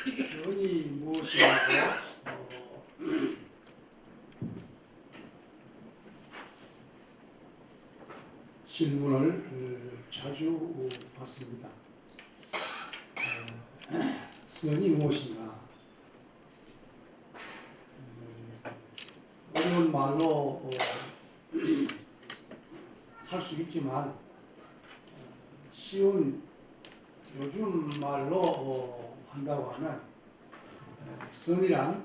선이 무엇이냐고 질문을 자주 받습니다. 선이 무엇인가? 어려운 말로 할 수 있지만 쉬운 요즘 말로 한다고 하면 선이란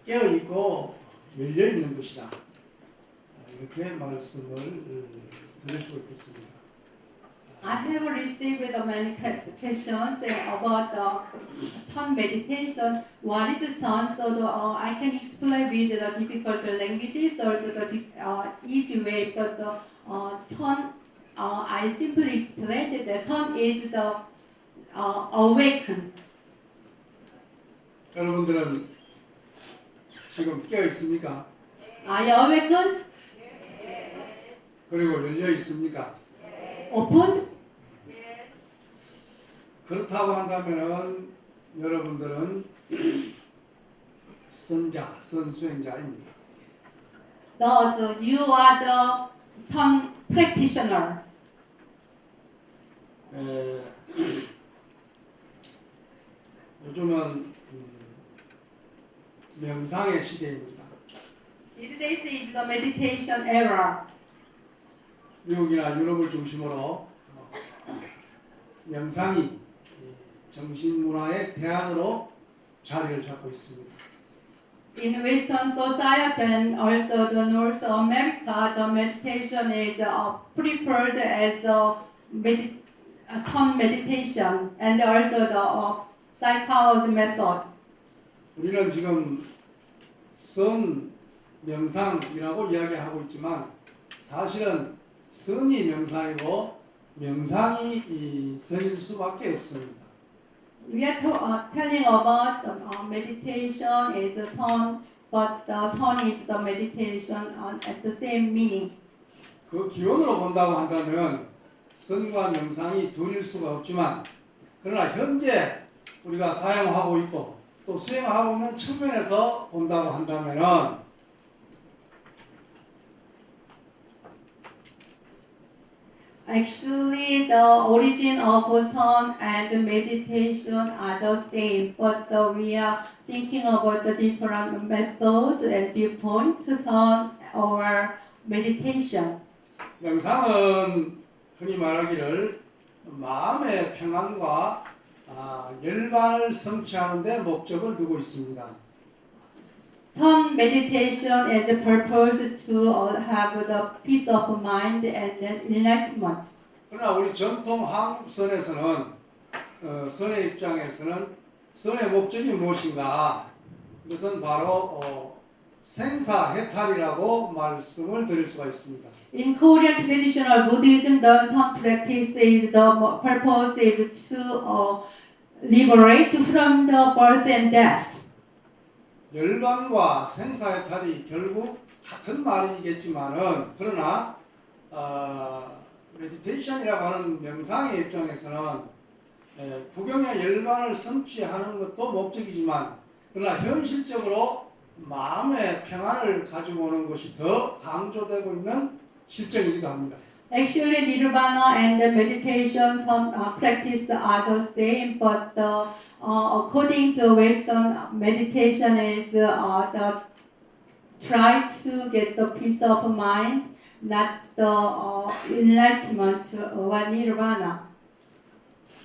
깨어있고 열려있는 것이다. 이렇게 말씀을 드릴 수 있겠습니다. I have received many questions about the sun meditation. What is sun? So I can explain with the difficult languages, also the easy way. But the sun, I simply explained that the sun is the awaken. 여러분들은 지금 깨어 있습니까? Are you awakened? 그리고 열려 있습니까? Opened? 그렇다고 한다면은 여러분들은 선자, 선수행자입니다. Thus, you are the sun practitioner. 요즘은 명상의 시대입니다. These days is the meditation era. 미국이나 유럽을 중심으로 명상이 정신문화의 대안으로 자리를 잡고 있습니다. In Western society and also the North America, the meditation is preferred as some meditation and also the psychology method. 우리는 지금 선 명상이라고 이야기하고 있지만 사실은 선이 명상이고 명상이 이 선일 수밖에 없습니다. We are telling about meditation is a sun, but the sun is the meditation at the same meaning. 그 기원으로 본다고 한다면 선과 명상이 둘일 수가 없지만 그러나 현재 우리가 사용하고 있고 또 수행하고 있는 측면에서 본다고 한다면은 Actually, the origin of sun and meditation are the same, but we are thinking about the different method and viewpoint sun or meditation. 명상은 흔히 말하기를 마음의 평안과 열반을 성취하는 데 목적을 두고 있습니다. Sun meditation is a purpose to have the peace of mind and then enlightenment. 그러나 우리 전통 한국 선에서는 선의 입장에서는 선의 목적이 무엇인가? 그것은 바로 생사해탈이라고 말씀을 드릴 수가 있습니다. In Korean traditional Buddhism, the sun practice is the purpose is to liberate from the birth and death. 열반과 생사해탈이 결국 같은 말이겠지만은 그러나 메디테이션이라고 하는 명상의 입장에서는 구경의 열반을 성취하는 것도 목적이지만 그러나 현실적으로 마음의 평안을 가지고 오는 것이 더 강조되고 있는 실정이기도 합니다. Actually, nirvana and the meditation some practice are the same, but according to Western meditation is the try to get the peace of mind, not the enlightenment or nirvana.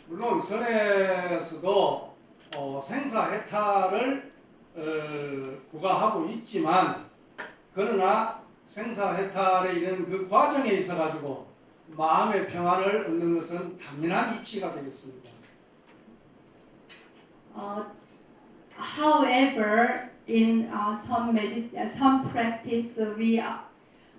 물론 선에서도 생사해탈을 구가하고 있지만 그러나 생사해탈에 이르는 그 과정에 있어 가지고 마음의 평안을 얻는 것은 당연한 이치가 되겠습니다. However, in some practice we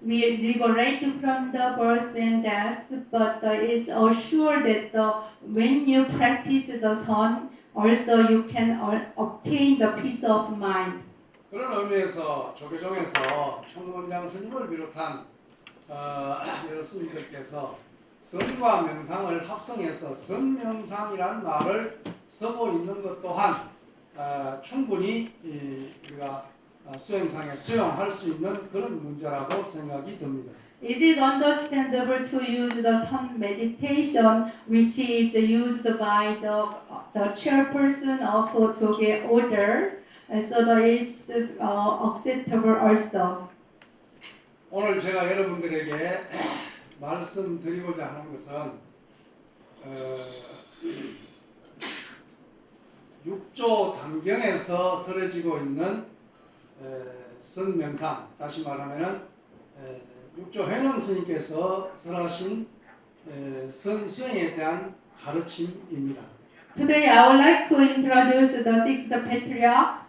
liberate from the birth and death, but it's assured that when you practice the sun, also you can obtain the peace of mind. 그런 의미에서 조계종에서 총무원장 스님을 비롯한 여러 스님들께서 선과 명상을 합성해서 선명상이라는 말을 서고 있는 것 또한 충분히 우리가 수행상에 수용할 수 있는 그런 문제라고 생각이 듭니다. Is it understandable to use the sun meditation, which is used by the chairperson of Toge order, and so that it's acceptable also? 오늘 제가 여러분들에게 말씀드리고자 하는 것은 6조 단경에서 설해지고 있는 선명상, 다시 말하면은 6조 회능 스님께서 설하신 선수행에 대한 가르침입니다. Today, I would like to introduce the sixth patriarch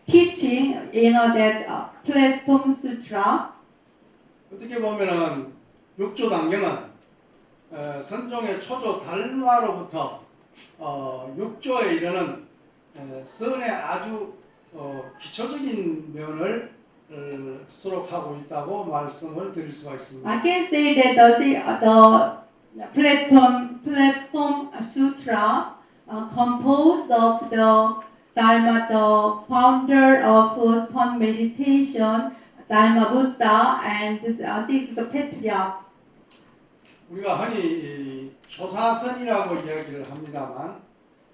teaching in that Platform Sutra. 어떻게 보면은 6조 단경은 선종의 초조 달마로부터 6조에 이르는 선의 아주 기초적인 면을 수록하고 있다고 말씀을 드릴 수가 있습니다. I can say that the Platform Sutra composed of the Dharma, the founder of Sun meditation, Dharma Buddha, and six patriarchs. 우리가 흔히 이 조사선이라고 이야기를 합니다만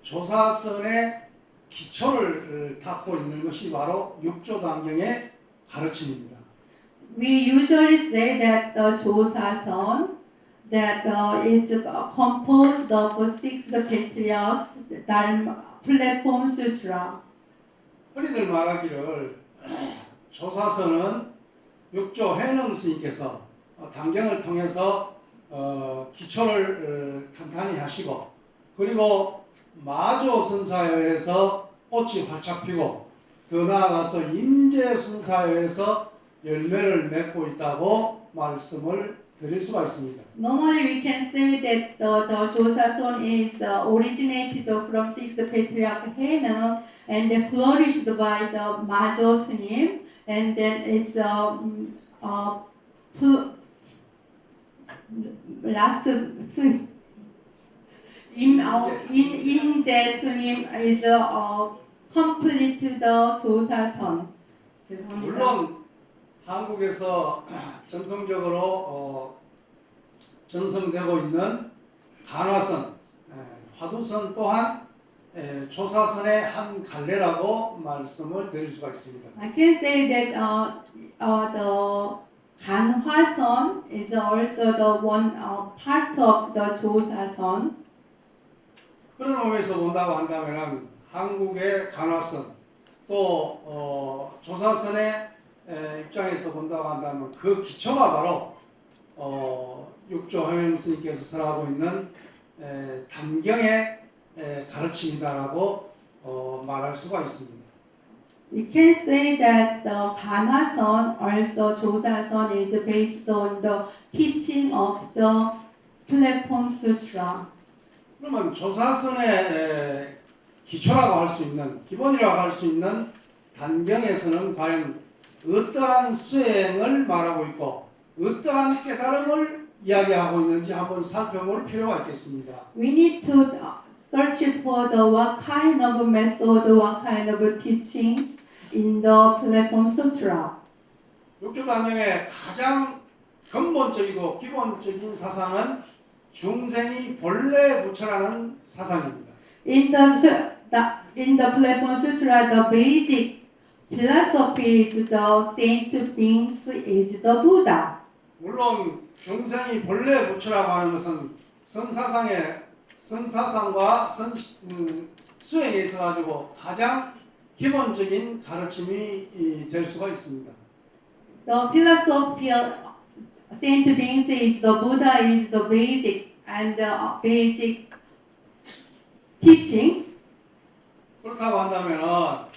조사선의 기초를 닦고 있는 것이 바로 6조 단경의 가르침입니다. We usually say that the Josasan that is composed of six patriarchs, Dharma Platform Sutra. 흔히들 말하기를 조사선은 6조 회능 스님께서 단경을 통해서 기초를 탄탄히 하시고 그리고 마조 선사회에서 꽃이 활짝 피고 더 나아가서 임재 선사회에서 열매를 맺고 있다고 말씀을 드릴 수가 있습니다. Normally, we can say that the Josasan is originated from sixth patriarch Haenung and then flourished by the Majo Sunim, and then it's last Sunim. Inje Sunim is complete the Josasan. 죄송합니다. 물론 한국에서 전통적으로 전성되고 있는 간화선, 화두선 또한 조사선의 한 갈래라고 말씀을 드릴 수가 있습니다. I can say that the Ganhwason is also the one part of the Josasan. 그런 의미에서 본다고 한다면은 한국의 간화선 또 조사선의 입장에서 본다고 한다면 그 기초가 바로 6조 회능 스님께서 설하고 있는 단경의 가르침이다라고 말할 수가 있습니다. We can say that the Ganhwason, also Josasan, is based on the teaching of the Platform Sutra. 그러면 조사선의 기초라고 할 수 있는 기본이라고 할 수 있는 단경에서는 과연 어떠한 수행을 말하고 있고 어떠한 깨달음을 이야기하고 있는지 한번 살펴볼 필요가 있겠습니다. We need to search for the what kind of method, what kind of teachings in the Platform Sutra. 6조 단경의 가장 근본적이고 기본적인 사상은 중생이 본래 부처라는 사상입니다. In the Platform Sutra, the basic philosophy is the saint beings is the Buddha. 물론 중생이 본래 부처라고 하는 것은 선사상과 수행에 있어 가지고 가장 기본적인 가르침이 될 수가 있습니다. The philosophy of saint beings is the Buddha is the basic and the basic teachings. 그렇다고 한다면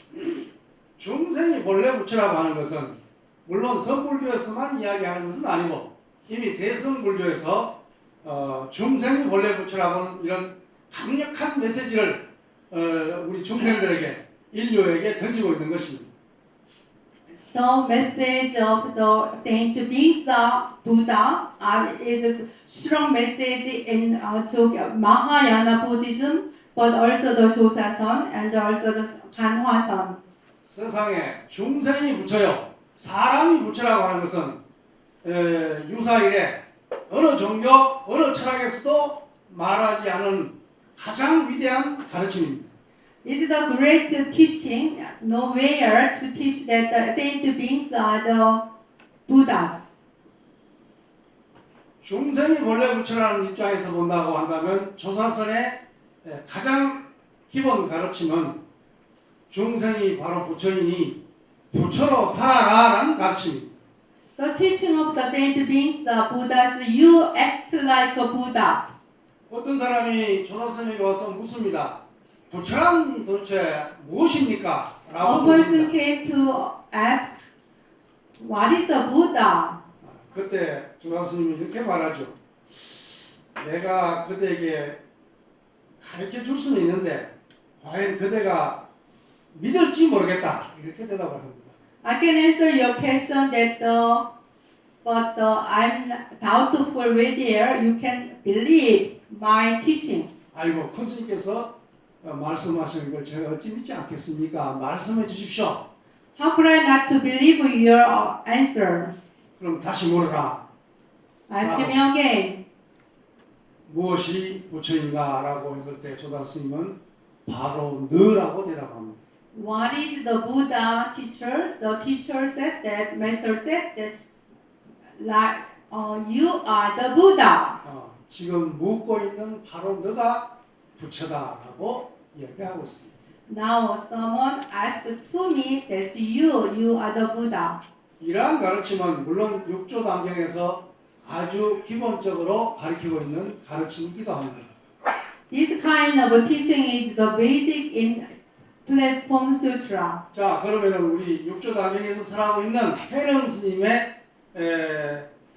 중생이 본래 부처라고 하는 것은 물론 선불교에서만 이야기하는 것은 아니고 이미 대성불교에서 중생이 본래 부처라고 하는 이런 강력한 메시지를 우리 중생들에게 인류에게 던지고 있는 것입니다. The message of the Saint Bisa Buddha is a strong message in Mahayana Buddhism but also the Josason and also the Ganhwason. 세상에 중생이 부처요, 사람이 부처라고 하는 것은 유사일에 어느 종교, 어느 철학에서도 말하지 않은 가장 위대한 가르침입니다. This is the great teaching, nowhere to teach that the saint beings are the Buddhas. 중생이 본래 부처라는 입장에서 본다고 한다면 조사선의 가장 기본 가르침은 중생이 바로 부처이니 부처로 살아라라는 가르침입니다. The teaching of the saint beings, Buddhas, you act like a Buddhas. 어떤 사람이 조사선에게 와서 묻습니다. 부처란 도대체 무엇입니까? 라고 A person 묻습니다. came to ask, what is a Buddha? 그때 조사스님이 이렇게 말하죠. 내가 그대에게 가르쳐 줄 수는 있는데 과연 그대가 믿을지 모르겠다. 이렇게 대답을 합니다. I can answer your question that but I'm doubtful whether you can believe my teaching. 아이고 큰 스님께서 말씀하시는 걸 제가 어찌 믿지 않겠습니까? 말씀해 주십시오. How could I not to believe your answer? 그럼 다시 물어라. Ask me again. 무엇이 부처인가? 라고 했을 때 조사스님은 바로 너라고 대답합니다. What is the Buddha teacher? The teacher said that, master said that, like, you are the Buddha. 지금 묻고 있는 바로 너가 부처다라고 이야기하고 있습니다. Now someone asked to me that you are the Buddha. 이러한 가르침은 물론 육조 단경에서 아주 기본적으로 가르치고 있는 가르침이기도 합니다. This kind of teaching is the basic in Platform Sutra. 자, 그러면은 우리 육조 단경에서 살아가고 있는 해능 스님의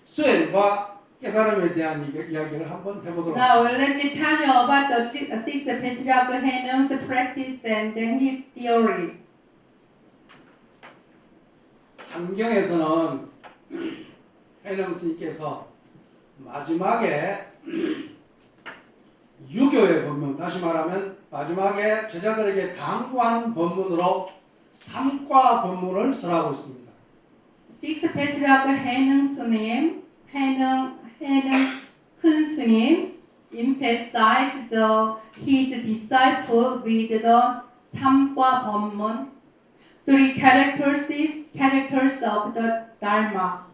수행과 깨달음에 대한 이야기를 한번 해보도록 Now 하겠습니다. let me tell you about the six patriarch Henung's practice and then his theory. 단경에서는 해능 스님께서 마지막에 유교의 법문, 다시 말하면 마지막에 제자들에게 당부하는 법문으로 삼과 법문을 설하고 있습니다. Six patriarch Henung 스님, Henung 큰 스님 emphasized his disciple with the 삼과 법문, three characters of the Dharma.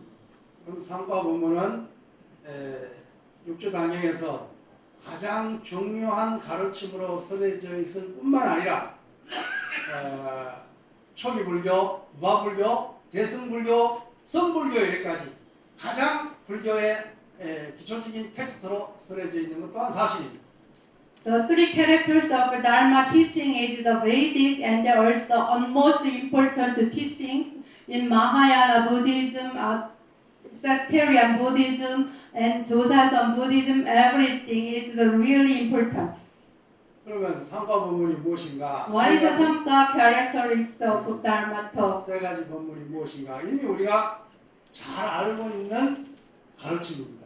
그 삼과 법문은 육조 단경에서 가장 중요한 가르침으로 설해져 있을 뿐만 아니라 초기 불교, 유아 불교, 대승 불교, 성불교 이래까지 가장 불교의 기초적인 텍스트로 설해져 있는 것 또한 사실입니다. The three characters of Dharma teaching is the basic and also most important teachings in Mahayana Buddhism, sectarian Buddhism, and Josasan Buddhism. Everything is really important. 그러면 삼과 법문이 무엇인가? What is the Samka characteristics of Dharma talk? 세 가지 법문이 무엇인가? 이미 우리가 잘 알고 있는 가르침입니다.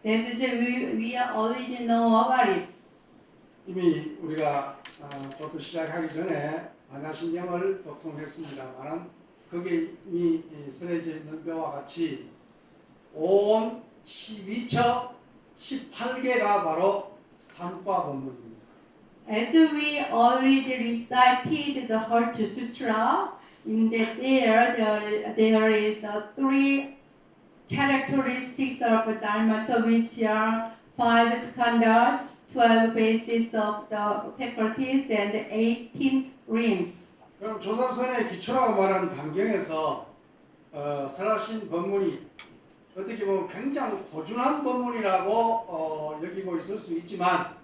That is, we already know about it. 이미 우리가 부터 시작하기 전에 반야신경을 독송했습니다만 거기에 이미 쓰여져 있는 뼈와 같이 온 12처 18개가 바로 삼과 법문입니다. As we already recited the Heart Sutra, in that there is three characteristics of Dharma, which are 5 skandhas, 12 bases of the faculties, and 18 rims. 그럼 조사선의 기초라고 말하는 단경에서 설하신 법문이 어떻게 보면 굉장히 고준한 법문이라고 여기고 있을 수 있지만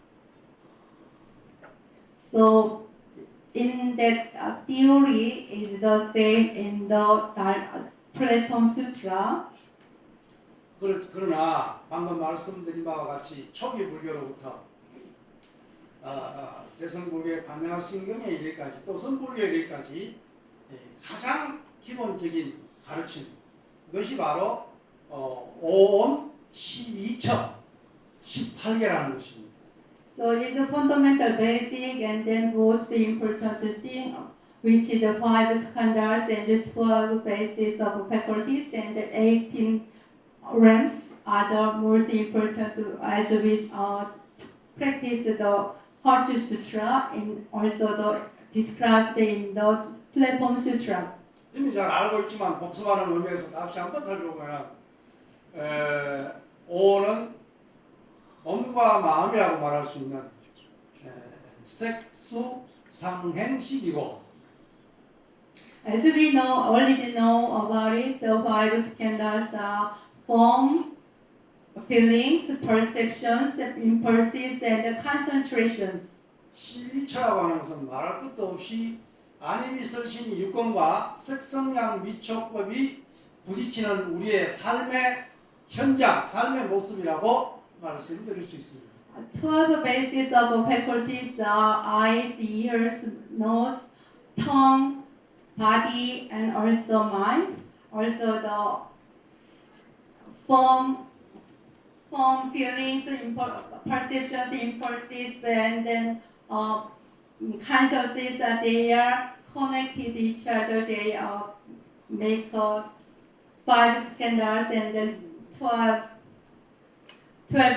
So, in that theory is the same in the Platform Sutra. 그러나 방금 말씀드린 바와 같이 초기 불교로부터 대성불교의 반야신경에 이르기까지 또 성불교에 이르기까지 가장 기본적인 가르침 그것이 바로 오온 12처 18개라는 것입니다. So it's a fundamental basic and then most important thing, which is the 5 standards and the 12 bases of faculties and the 18 realms are the most important as we practice the Heart Sutra and also the described in the Platform Sutras. 이미 잘 알고 있지만 복습하는 의미에서 다시 한번 살펴보면 오는 몸과 마음이라고 말할 수 있는 색수 상행식이고 As we know, already know about it, the 5 skandhas are form, feelings, perceptions, impulses, and concentrations. 12처라고 하는 것은 말할 것도 없이 아니비설신이 육건과 색성양 미촉법이 부딪히는 우리의 삶의 현장, 삶의 모습이라고 말씀드릴 수 있습니다. 12 bases of faculties are eyes, ears, nose, tongue, body, and also mind. Also the form, feelings, perceptions, impulses, and then consciousness. They are connected each other. They make 5 skandhas and then 12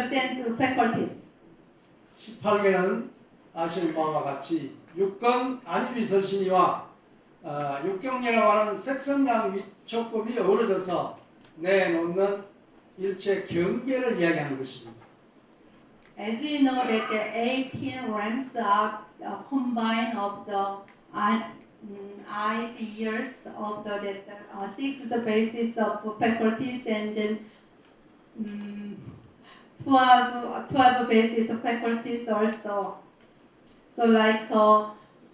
sense faculties. 18개는 아시는 바와 같이 육건 아니비설신이와 육경이라고 하는 색성양 미촉법이 어우러져서 내놓는 일체 경계를 이야기하는 것입니다. As you know that the 18 realms are a combine of the eyes, ears, of the 6 the basis of faculties and then 12 basis of faculties also. So like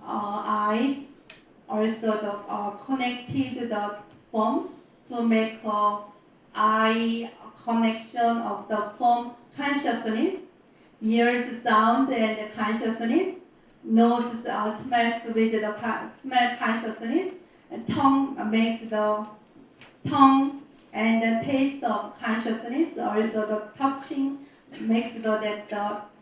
eyes, also the connected the forms to make eye connection of the form consciousness, ears sound and consciousness, nose smells with the smell consciousness, and tongue makes the tongue and the taste of consciousness, also the touching makes the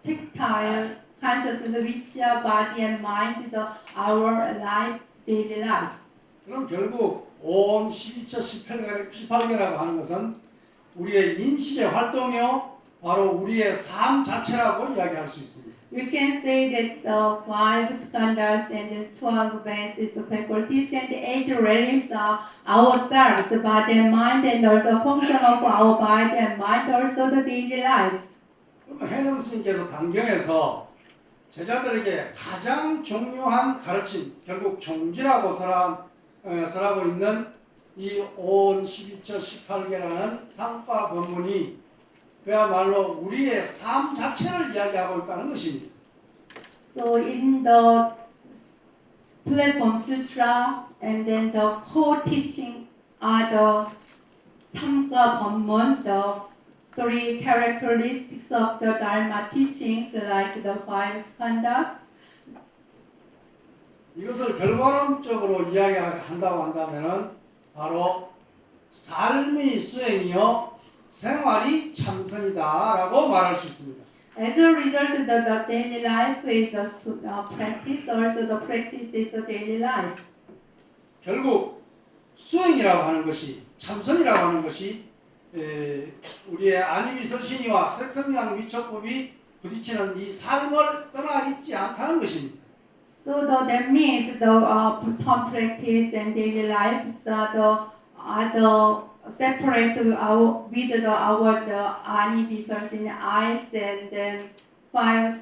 tactile consciousness which body and mind our life, daily lives. 그럼 결국 온 12처 18개라고 하는 것은 우리의 인식의 활동이요 바로 우리의 삶 자체라고 이야기할 수 있습니다. We can say that the 5 skandhas and the 12 bases of faculties and the 8 realms are ourselves, the body and mind, and also function of our body and mind, also the daily lives. 그럼 해능 스님께서 단경에서 제자들에게 가장 중요한 가르침, 결국 종지라고 설하고 있는 이 온 12처 18개라는 상파 법문이 그야말로 우리의 삶 자체를 이야기하고 있다는 것입니다. So in the Platform Sutra and then the core teaching are the Samga Bhamman, the 3 characteristics of the Dharma teachings like the 5 skandhas. 이것을 결과론적으로 이야기한다고 한다면은 바로 삶의 수행이요 생활이 참선이다라고 말할 수 있습니다. As a result, the daily life is a practice. Also, the practice is the daily life. 결국 수행이라고 하는 것이 참선이라고 하는 것이 우리의 아니비설신이와 색성양 위촉법이 부딪히는 이 삶을 떠나 있지 않다는 것입니다. So that means the some practice and daily lives are the separate with our ani visalsin eyes and then 5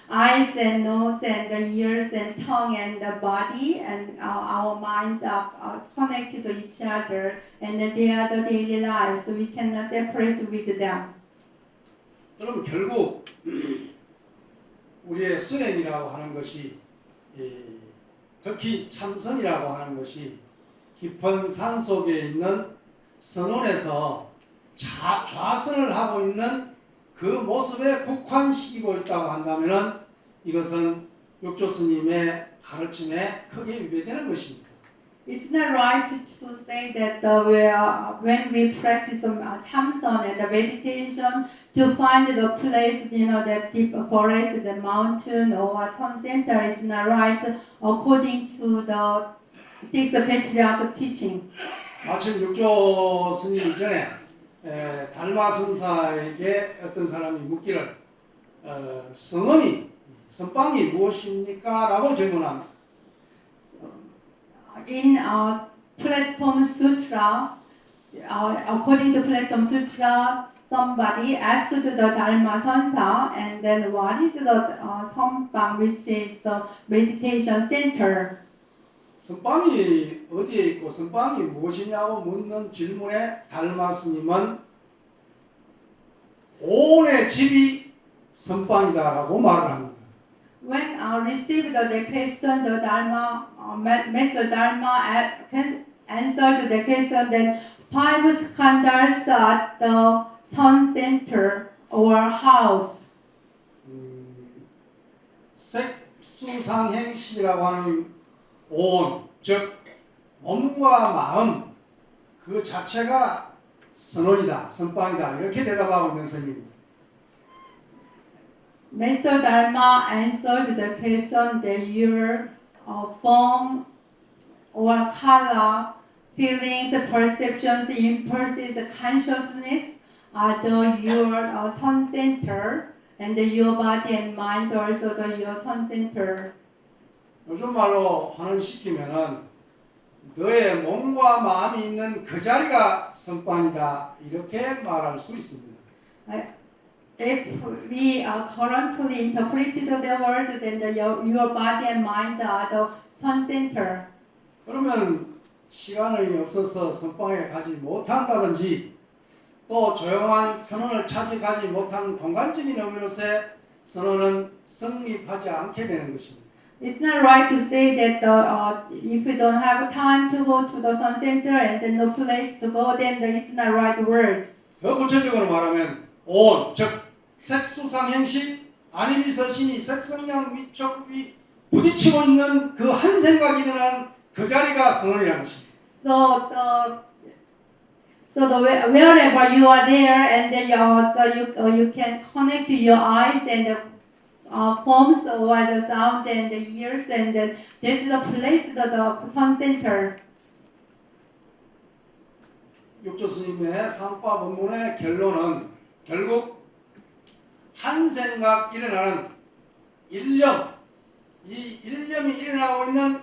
eyes and nose and the ears and tongue and the body and our mind are connected to each other and they are the daily lives, so we cannot separate with them. 그럼 결국 우리의 수행이라고 하는 것이 특히 참선이라고 하는 것이 깊은 산 속에 있는 선원에서 좌선을 하고 있는 그 모습에 국한시키고 있다고 한다면 이것은 육조 스님의 가르침에 크게 위배되는 것입니다. It's not right to say that when we practice Chamson and the meditation to find the place, that deep forest, the mountain or sun center, it's not right according to the six patriarch teaching. 마침 육조 스님 이전에 달마 선사에게 어떤 사람이 묻기를 선빵이 무엇입니까? 라고 질문합니다. In Platform Sutra, according to Platform Sutra, somebody asked the Dharma Sansa, and then what is the Sampang, which is the meditation center? 선빵이 어디에 있고 선빵이 무엇이냐고 묻는 질문에 달마 스님은 온의 집이 선빵이다라고 말을 합니다. When received the question, the Dharma, Master Dharma answered the question that 5 skandhas at the sun center or house. 색수상행시라고 하는 온, 즉 몸과 마음 그 자체가 선원이다, 선빵이다 이렇게 대답하고 있는 스님입니다. Master Dharma answered the question that your form or color, feelings, perceptions, impulses, consciousness are your sun center, and your body and mind also your sun center. 요즘 말로 환원시키면은 너의 몸과 마음이 있는 그 자리가 선빵이다 이렇게 말할 수 있습니다. If we currently interpreted the words, then your body and mind are the sun center. 그러면 시간이 없어서 선빵에 가지 못한다든지 또 조용한 선언을 차지하지 못한 공간적인 의미로서의 선언은 성립하지 않게 되는 것입니다. It's not right to say that if you don't have time to go to the sun center and then no place to go, then it's not right word. 더 구체적으로 말하면 온, 즉 색수상행식 아니미서신이 색성량 위촉이 부딪히고 있는 그 한 생각이 일어난 그 자리가 선언이라는 것입니다. So wherever you are there, and then you can connect your eyes and the forms or the sound and the ears, and then that's the place, the sun center. 육조 스님의 상파 본문의 결론은 결국 한 생각 일어나는 일념, 이 일념이 일어나고 있는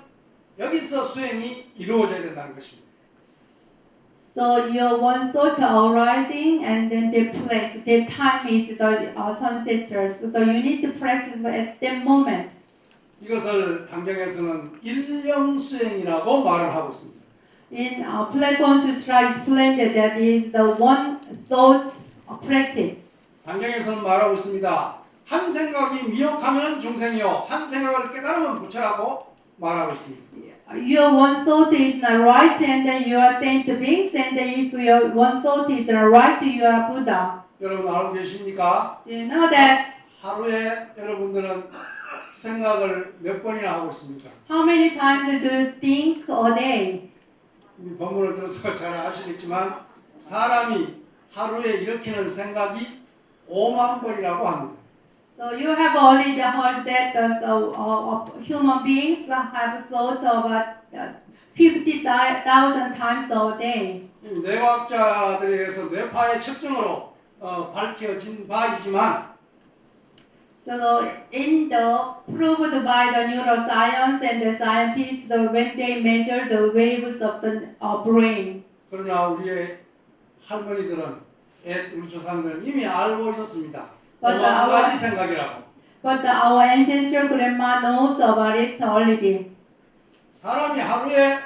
여기서 수행이 이루어져야 된다는 것입니다. So your one thought arising, and then the place, the time is the sun center. So you need to practice at that moment. 이것을 당경에서는 일념 수행이라고 말을 하고 있습니다. In Platform Sutra explained that is the one thought practice. 당경에서는 말하고 있습니다. 한 생각이 미혹하면 중생이요, 한 생각을 깨달으면 부처라고 말하고 있습니다. Your one thought is not right, and then you are saint beings, and if your one thought is right, you are Buddha. 여러분 알고 계십니까? Do you know that? 하루에 여러분들은 생각을 몇 번이나 하고 있습니까? How many times do you think a day? 이 본문을 들어서 잘 아시겠지만 사람이 하루에 일으키는 생각이 5만 번이라고 합니다. So you have already heard that human beings have thought about 50,000 times a day. 뇌과학자들에 의해서 뇌파의 측정으로 밝혀진 바이지만 So in the proved by the neuroscience and the scientists when they measure the waves of the brain. 그러나 우리의 할머니들은 우리 조상들은 이미 알고 있었습니다. But 5만 가지 생각이라고. But our ancestor grandma knows about it already. 사람이 하루에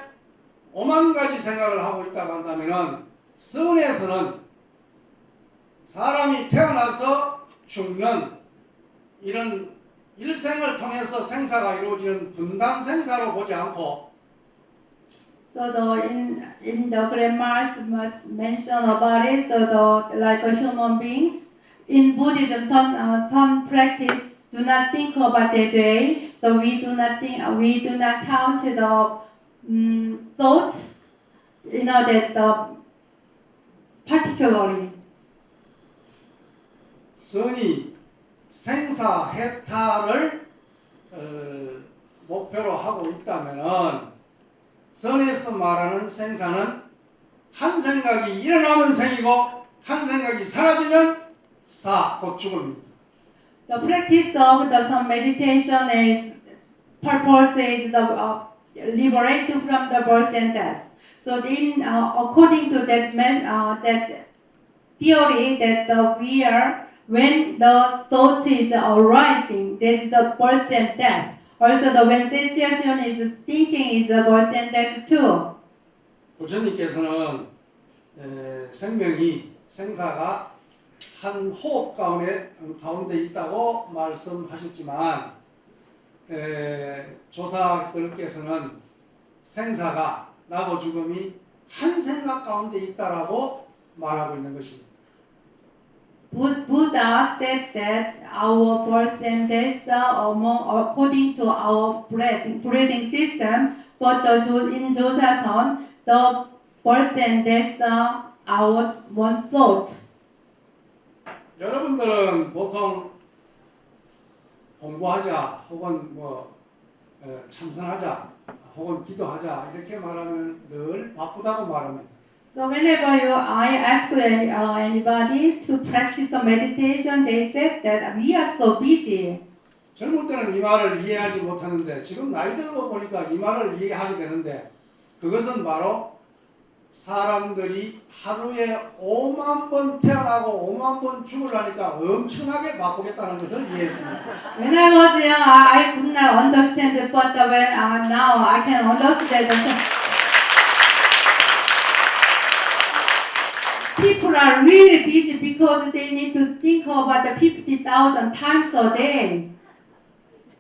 5만 가지 생각을 하고 있다고 한다면은 선에서는 사람이 태어나서 죽는 이런 일생을 통해서 생사가 이루어지는 분단 생사로 보지 않고 So in the grandma's mention about it, so like human beings in Buddhism, some practice do not think about their day. So we do not count thought, that particularly. 선이 생사 해탈을 목표로 하고 있다면은 선에서 말하는 생사는 한 생각이 일어나면 생이고 한 생각이 사라지면 곧 죽음입니다. The practice of the some meditation is purpose is the liberate from the birth and death. So according to that that theory that we are when the thought is arising, that is the birth and death. Also, when cessation is thinking is the birth and death too. 부처님께서는 생사가 한 호흡 가운데 있다고 말씀하셨지만 조사들께서는 생사가 나고 죽음이 한 생각 가운데 있다라고 말하고 있는 것입니다. Buddha said that our birth and death are according to our breathing system, but in Josasan, the birth and death are our one thought. 여러분들은 보통 공부하자 혹은 참선하자 혹은 기도하자 이렇게 말하면 늘 바쁘다고 말합니다. So whenever I ask anybody to practice the meditation, they said that we are so busy. 젊을 때는 이 말을 이해하지 못하는데 지금 나이 들고 보니까 이 말을 이해하게 되는데 그것은 바로 사람들이 하루에 5만 번 태어나고 5만 번 죽으려니까 엄청나게 바쁘겠다는 것을 이해했습니다. When I was young, I could not understand it, but when now I can understand it. People are really busy because they need to think about the 50,000 times a day.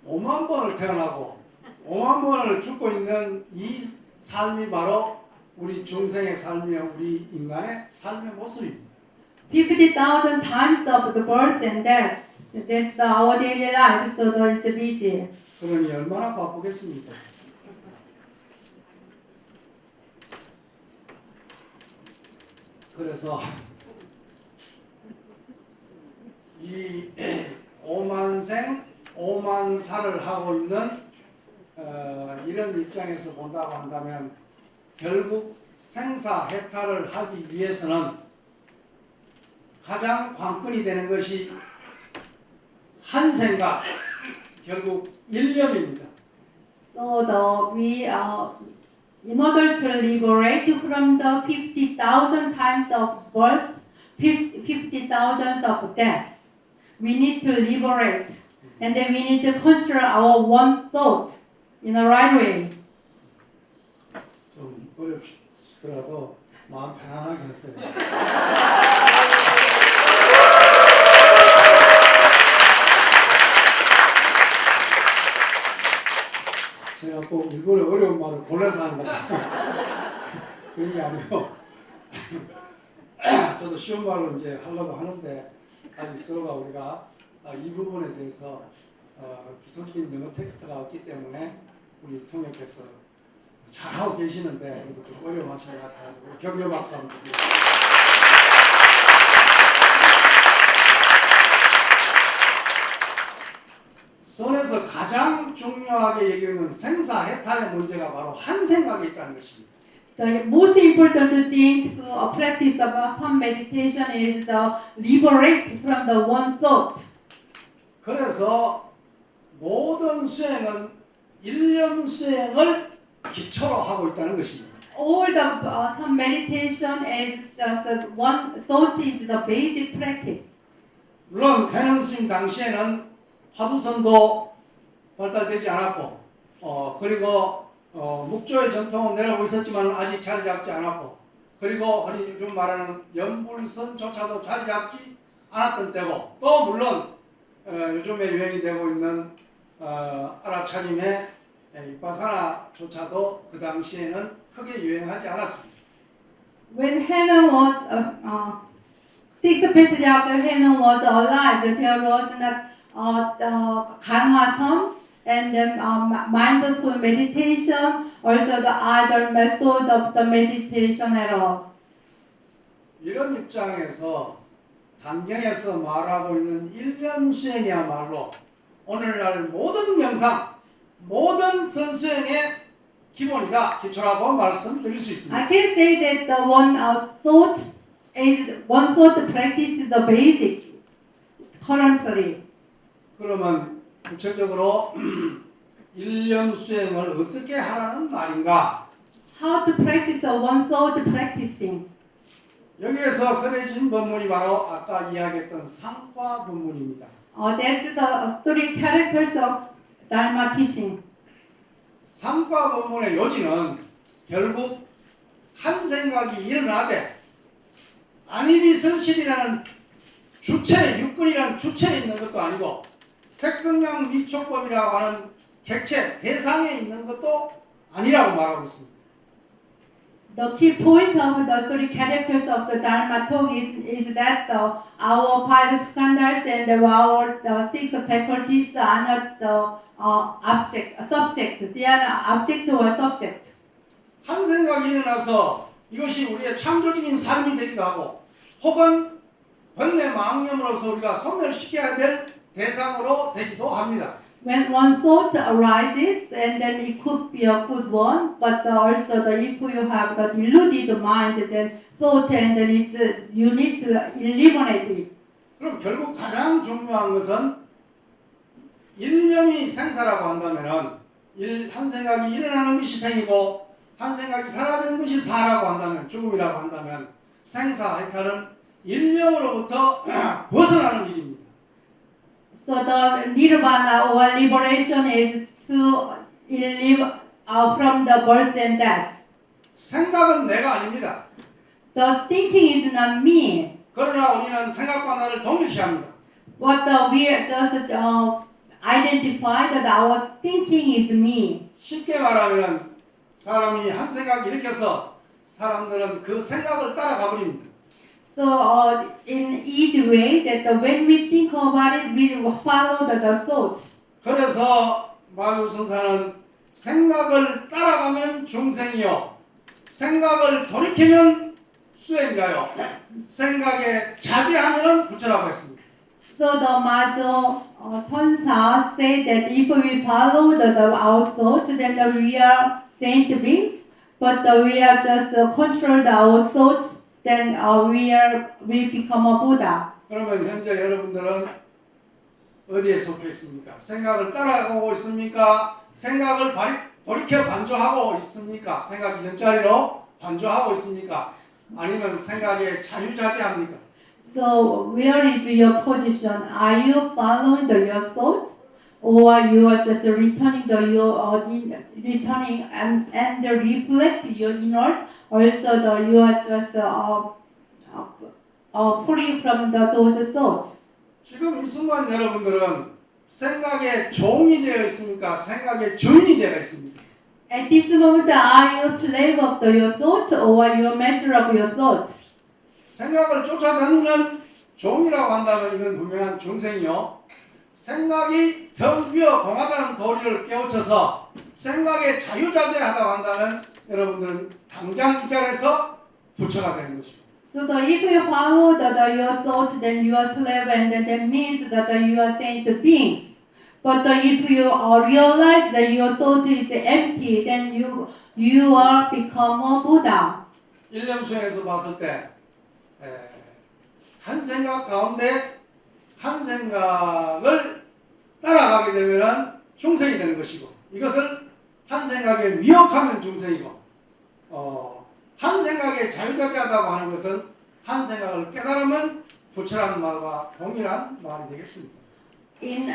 5만 번을 태어나고 5만 번을 죽고 있는 이 삶이 바로 우리 중생의 삶이요, 우리 인간의 삶의 모습입니다. 50,000 times of the birth and death. That's our daily life, so it's busy. 그러니 얼마나 바쁘겠습니까? 그래서 이 5만생 5만살을 하고 있는 이런 입장에서 본다고 한다면 결국 생사해탈을 하기 위해서는 가장 관건이 되는 것이 한 생각, 결국 일념입니다. So in order to liberate from the 50,000 times of birth, 50,000 of death, we need to liberate, and then we need to control our one thought in the right way. 좀 어렵더라도 마음 편안하게 하세요. 제가 꼭 일본의 어려운 말을 골라서 하는 거다. 그런 게 아니고 저도 쉬운 말로 이제 하려고 하는데 아직 서로가 우리가 이 부분에 대해서 기초적인 영어 텍스트가 없기 때문에 우리 통역해서 잘하고 계시는데 좀 어려워하시는 것 같아요. 격려 박수 한번 드립니다. 선에서 가장 중요하게 얘기하는 생사해탈의 문제가 바로 한 생각에 있다는 것입니다. The most important thing to practice about some meditation is the liberate from the one thought. 그래서 모든 수행은 일념 수행을 기초로 하고 있다는 것입니다. All the some meditation is just one thought is the basic practice. 물론 해능 스님 당시에는 화두선도 발달되지 않았고 그리고 묵조의 전통은 내려오고 있었지만 아직 자리 잡지 않았고 그리고 흔히 요즘 말하는 연불선조차도 자리 잡지 않았던 때고 또 물론 요즘에 유행이 되고 있는 알아차림의 위파사나조차도 그 당시에는 크게 유행하지 않았습니다. When Hanan was sixth patriarch Hanan was alive, there was not Ganhwason and then mindful meditation, also the other method of the meditation at all. 이런 입장에서 단경에서 말하고 있는 일념 수행이야말로 오늘날 모든 명상, 모든 선수행의 기본이다, 기초라고 말씀드릴 수 있습니다. I can say that the one thought practice is the basic currently. 그러면 구체적으로 일념 수행을 어떻게 하라는 말인가? How to practice the one thought practicing? 여기에서 설해진 본문이 바로 아까 이야기했던 상과 본문입니다. That's the three characters of Dharma teaching. 상과 본문의 요지는 결국 한 생각이 일어나되 안이비설실이라는 주체, 육근이라는 주체에 있는 것도 아니고 색성량 미촉법이라고 하는 객체, 대상에 있는 것도 아니라고 말하고 있습니다. The key point of the three characters of the Dharma talk is that our five skandhas and our six faculties are not the subject. They are object or subject. 한 생각이 일어나서 이것이 우리의 창조적인 삶이 되기도 하고 혹은 번뇌 망념으로서 우리가 소멸시켜야 될 대상으로 되기도 합니다. When one thought arises, and then it could be a good one, but also if you have the deluded mind, then thought and then you need to eliminate it. 그럼 결국 가장 중요한 것은 일념이 생사라고 한다면은 한 생각이 일어나는 것이 생이고 한 생각이 사라지는 것이 사라고 한다면 죽음이라고 한다면 생사 해탈은 일념으로부터 벗어나는 일입니다. So the nirvana or liberation is to live from the birth and death. 생각은 내가 아닙니다. The thinking is not me, 그러나 우리는 생각과 나를 동일시합니다. but we just identify that our thinking is me. 쉽게 말하면 사람이 한 생각 일으켜서 사람들은 그 생각을 따라가 버립니다. So in each way that when we think about it, we follow the thought. 그래서 마주선사는 생각을 따라가면 중생이요 생각을 돌이키면 수행자요 생각에 자제하면 부처라고 했습니다. So the Majo Sansa said that if we follow our thought, then we are saint beings. But we are just control our thought, then we become a Buddha. 그러면 현재 여러분들은 어디에 속해 있습니까? 생각을 따라가고 있습니까? 생각을 돌이켜 반조하고 있습니까? 생각 이전짜리로 반조하고 있습니까? 아니면 생각에 자유자재합니까? So where is your position? Are you following your thought, or you are just returning returning and reflect your inward? Also, you are just free from those thoughts. 지금 이 순간 여러분들은 생각의 종이 되어 있습니까? 생각의 주인이 되어 있습니까? At this moment, are you slave of your thought, or you master of your thought? 생각을 쫓아다니는 종이라고 한다면 이건 분명한 중생이요. 생각이 더 위어 공하다는 도리를 깨우쳐서 생각에 자유자재하다고 한다면 여러분들은 당장 이 자리에서 부처가 되는 것입니다. So if you follow your thought, then you are slave, and that means that you are saint beings. But if you realize that your thought is empty, then you are become a Buddha. 일념수행에서 봤을 때 한 생각 가운데 한 생각을 따라가게 되면은 중생이 되는 것이고 이것을 한 생각에 미혹하면 중생이고 한 생각에 자유자재하다고 하는 것은 한 생각을 깨달으면 부처라는 말과 동일한 말이 되겠습니다. In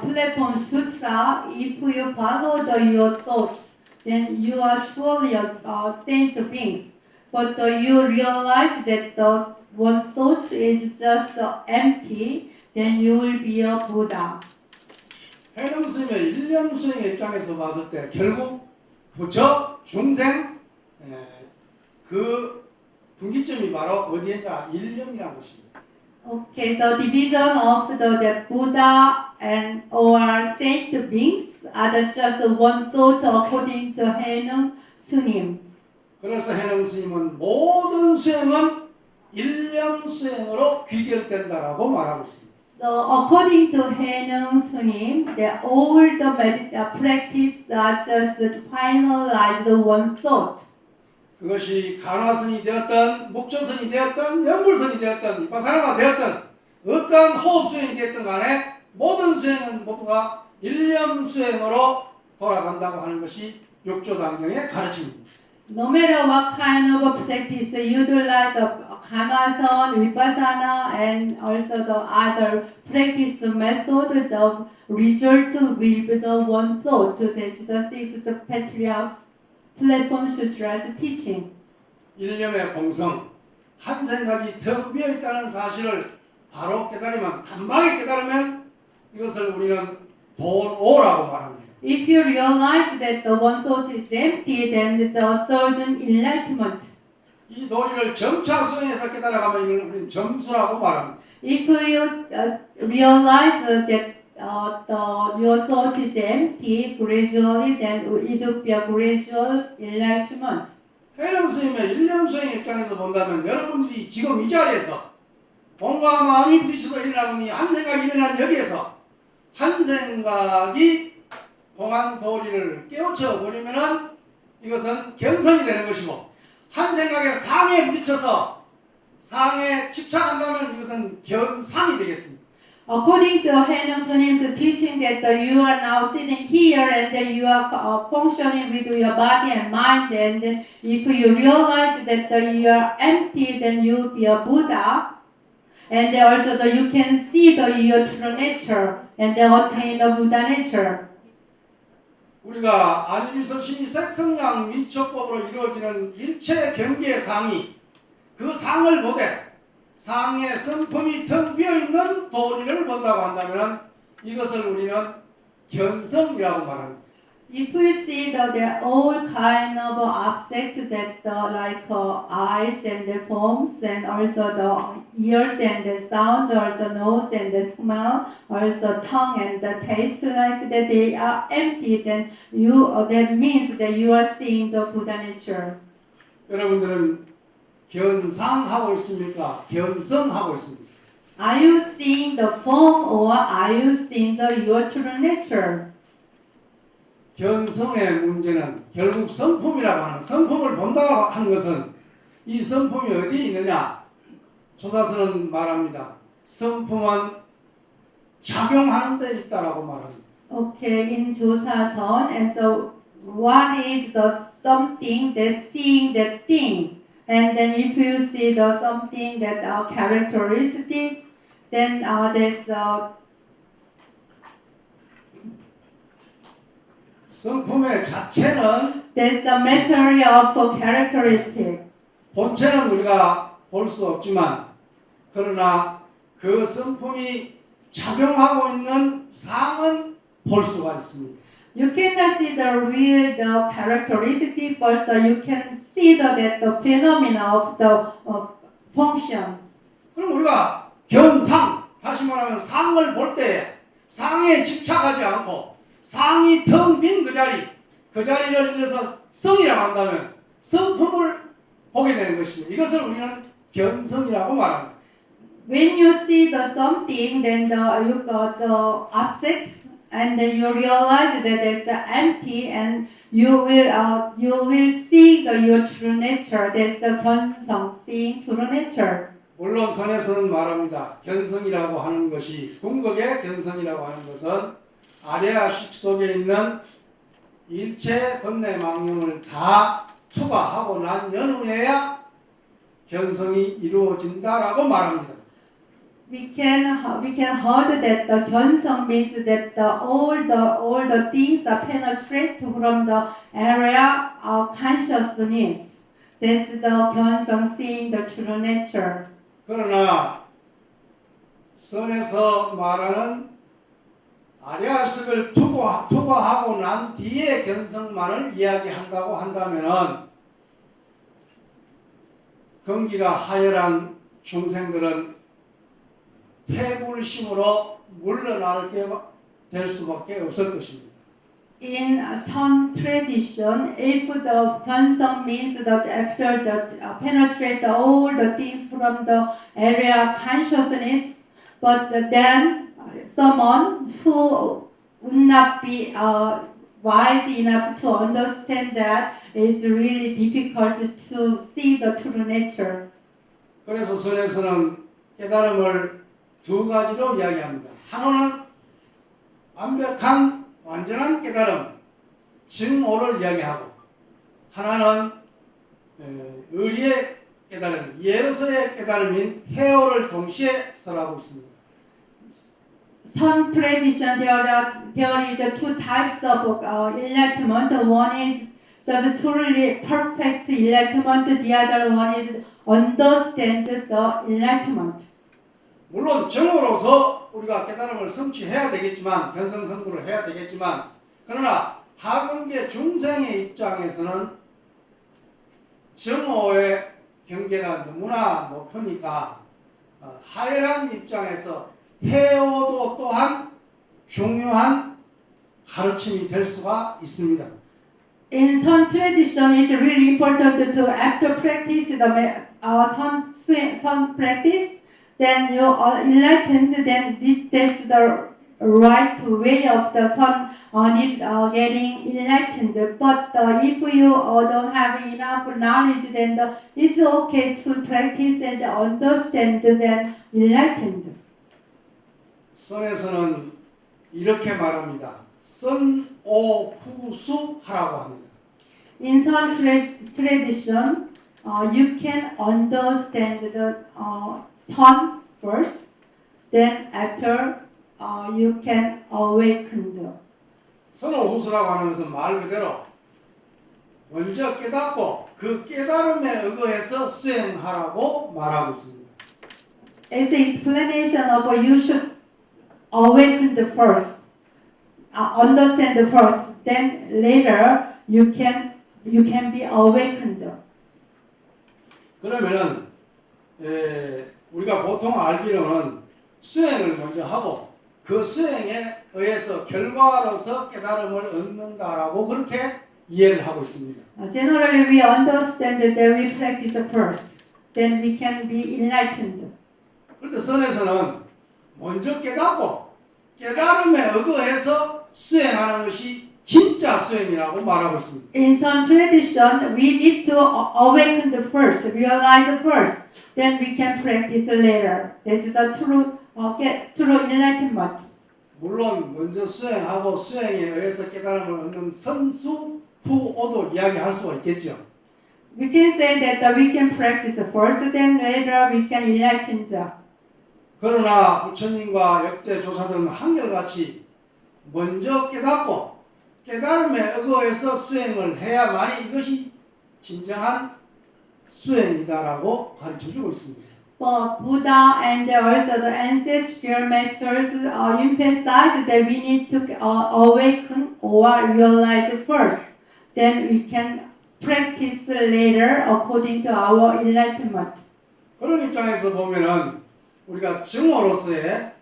Platform Sutra, if you follow your thought, then you are surely a saint beings. But you realize that the one thought is just empty, then you will be a Buddha. 해능스님의 일념수행의 입장에서 봤을 때 결국 부처, 중생 그 분기점이 바로 어디에냐 일념이라는 것입니다. Okay, the division of the Buddha and or saint beings are just one thought according to Haenung Sunim. 그래서 해능 스님은 모든 수행은 일념 수행으로 귀결된다라고 말하고 있습니다. So according to Haenung Sunim, that all the practice are just finalized one thought. 그것이 간화선이 되었던 목조선이 되었던 연불선이 되었던 위파사나가 되었던 어떠한 호흡 수행이 되었던 간에 모든 수행은 모두가 일념 수행으로 돌아간다고 하는 것이 육조단경의 가르침입니다. No matter what kind of practice you do, like Kanasan, Vipassana, and also the other practice method, the result will be the one thought. That's the sixth patriarch's platform sutra's teaching. 일념의 공성, 한 생각이 텅 비어 있다는 사실을 바로 깨달으면, 단박에 깨달으면 이것을 우리는 도오라고 말합니다. If you realize that the one thought is empty, then the certain enlightenment. 이 도리를 점차 수행해서 깨달아가면 이걸 우리는 점수라고 말합니다. If you realize that your thought is empty gradually, then it will be a gradual enlightenment. 해능 스님의 일념 수행 입장에서 본다면 여러분들이 지금 이 자리에서 몸과 마음이 부딪혀서 일어나니 한 생각이 일어난 여기에서 한 생각이 공안 도리를 깨우쳐 버리면은 이것은 견성이 되는 것이고 한 생각에 상에 부딪혀서 상에 집착한다면 이것은 견상이 되겠습니다. According to Haenung Sunim's teaching that you are now sitting here and then you are functioning with your body and mind, and then if you realize that you are empty, then you will be a Buddha, and then also you can see your true nature and then attain the Buddha nature. 우리가 아니비서신이 색성량 미촉법으로 이루어지는 일체 경계의 상이 그 상을 보되 상의 성품이 텅 비어있는 도리를 본다고 한다면 이것을 우리는 견성이라고 말합니다. If we see the all kind of object that like eyes and the forms and also the ears and the sound or the nose and the smell, also tongue and the taste like that they are empty, then that means that you are seeing the Buddha nature. 여러분들은 견상하고 있습니까? 견성하고 있습니까? Are you seeing the form or are you seeing your true nature? 견성의 문제는 결국 성품이라고 하는 성품을 본다고 하는 것은 이 성품이 어디에 있느냐? 조사서는 말합니다. 성품은 작용하는 데 있다라고 말합니다. Okay, in Josason, and so what is the something that's seeing that thing? And then if you see the something that are characteristic, then that's 성품의 자체는 that's a measure of characteristic. 본체는 우리가 볼 수 없지만 그러나 그 성품이 작용하고 있는 상은 볼 수가 있습니다. You cannot see the real the characteristic, but you can see the phenomena of the function. 그럼 우리가 견상, 다시 말하면 상을 볼 때 상에 집착하지 않고 상이 텅 빈 그 자리를 일러서 성이라고 한다면 성품을 보게 되는 것입니다. 이것을 우리는 견성이라고 말합니다. When you see the something, then you got the object, and then you realize that it's empty, and you will see your true nature. That's a 견성, seeing true nature. 물론 선에서는 말합니다. 견성이라고 하는 것이 궁극의 견성이라고 하는 것은 아레아식 속에 있는 일체 번뇌 망념을 다 투과하고 난 연후에야 견성이 이루어진다라고 말합니다. We can heard that the 견성 means that all the things that penetrate from the area of consciousness. That's the 견성, seeing the true nature. 그러나 선에서 말하는 아리아식을 투과하고 난 뒤에 견성만을 이야기한다고 한다면은 경기가 하열한 중생들은 태굴심으로 물러나게 될 수밖에 없을 것입니다. In some tradition, if the Gyeongsang means that after the penetrate all the things from the area consciousness, but then someone who would not be wise enough to understand that it's really difficult to see the true nature. 그래서 선에서는 깨달음을 두 가지로 이야기합니다. 하나는 완벽한 완전한 깨달음, 증오를 이야기하고, 하나는 의리의 깨달음, 예로서의 깨달음인 해오를 동시에 설하고 있습니다. Some tradition there is two types of enlightenment. One is just truly perfect enlightenment. The other one is understand the enlightenment. 물론 정으로서 우리가 깨달음을 성취해야 되겠지만, 견성성불을 해야 되겠지만, 그러나 하근계 중생의 입장에서는 정오의 경계가 너무나 높으니까 하열한 입장에서 해오도 또한 중요한 가르침이 될 수가 있습니다. In some tradition, it's really important to after practice some practice. Then you are enlightened. Then that's the right way of the son getting enlightened. But if you don't have enough knowledge, then it's okay to practice and understand. Then enlightened. 선에서는 이렇게 말합니다. 선오후수 하라고 합니다. In some tradition, you can understand the sun first, then after you can awaken. 선오후수라고 하는 것은 말 그대로 먼저 깨닫고 그 깨달음에 의거해서 수행하라고 말하고 있습니다. It's an explanation of you should awaken the first, understand the first, then later you can be awakened. 그러면은 우리가 보통 알기로는 수행을 먼저 하고 그 수행에 의해서 결과로서 깨달음을 얻는다라고 그렇게 이해를 하고 있습니다. Generally, we understand that we practice first, then we can be enlightened. 그런데 선에서는 먼저 깨닫고 깨달음에 의거해서 수행하는 것이 진짜 수행이라고 말하고 있습니다. In some tradition, we need to awaken the first, realize the first, then we can practice later. That's the true enlightenment. 물론 먼저 수행하고 수행에 의해서 깨달음을 얻는 선수 후오도 이야기할 수가 있겠죠. We can say that we can practice first, then later we can enlighten. 그러나 부처님과 역대 조사들은 한결같이 먼저 깨닫고 깨달음에 의거해서 수행을 해야만이 이것이 진정한 수행이다라고 가르쳐주고 있습니다. But Buddha and also the ancestral masters emphasize that we need to awaken or realize first. Then we can practice later according to our enlightenment. 그런 입장에서 보면은 우리가 증오로서의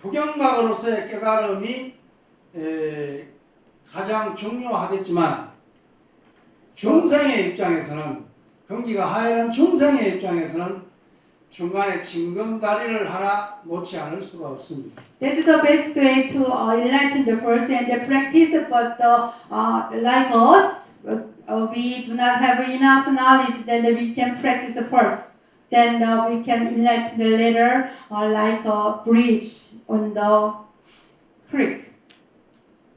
부경각으로서의 깨달음이 가장 중요하겠지만 중생의 입장에서는 경기가 하얀 중생의 입장에서는 중간에 징검다리를 하나 놓지 않을 수가 없습니다. That's the best way to enlighten the first and the practice. But like us, we do not have enough knowledge. Then we can practice first. Then we can enlighten later, like a bridge on the creek.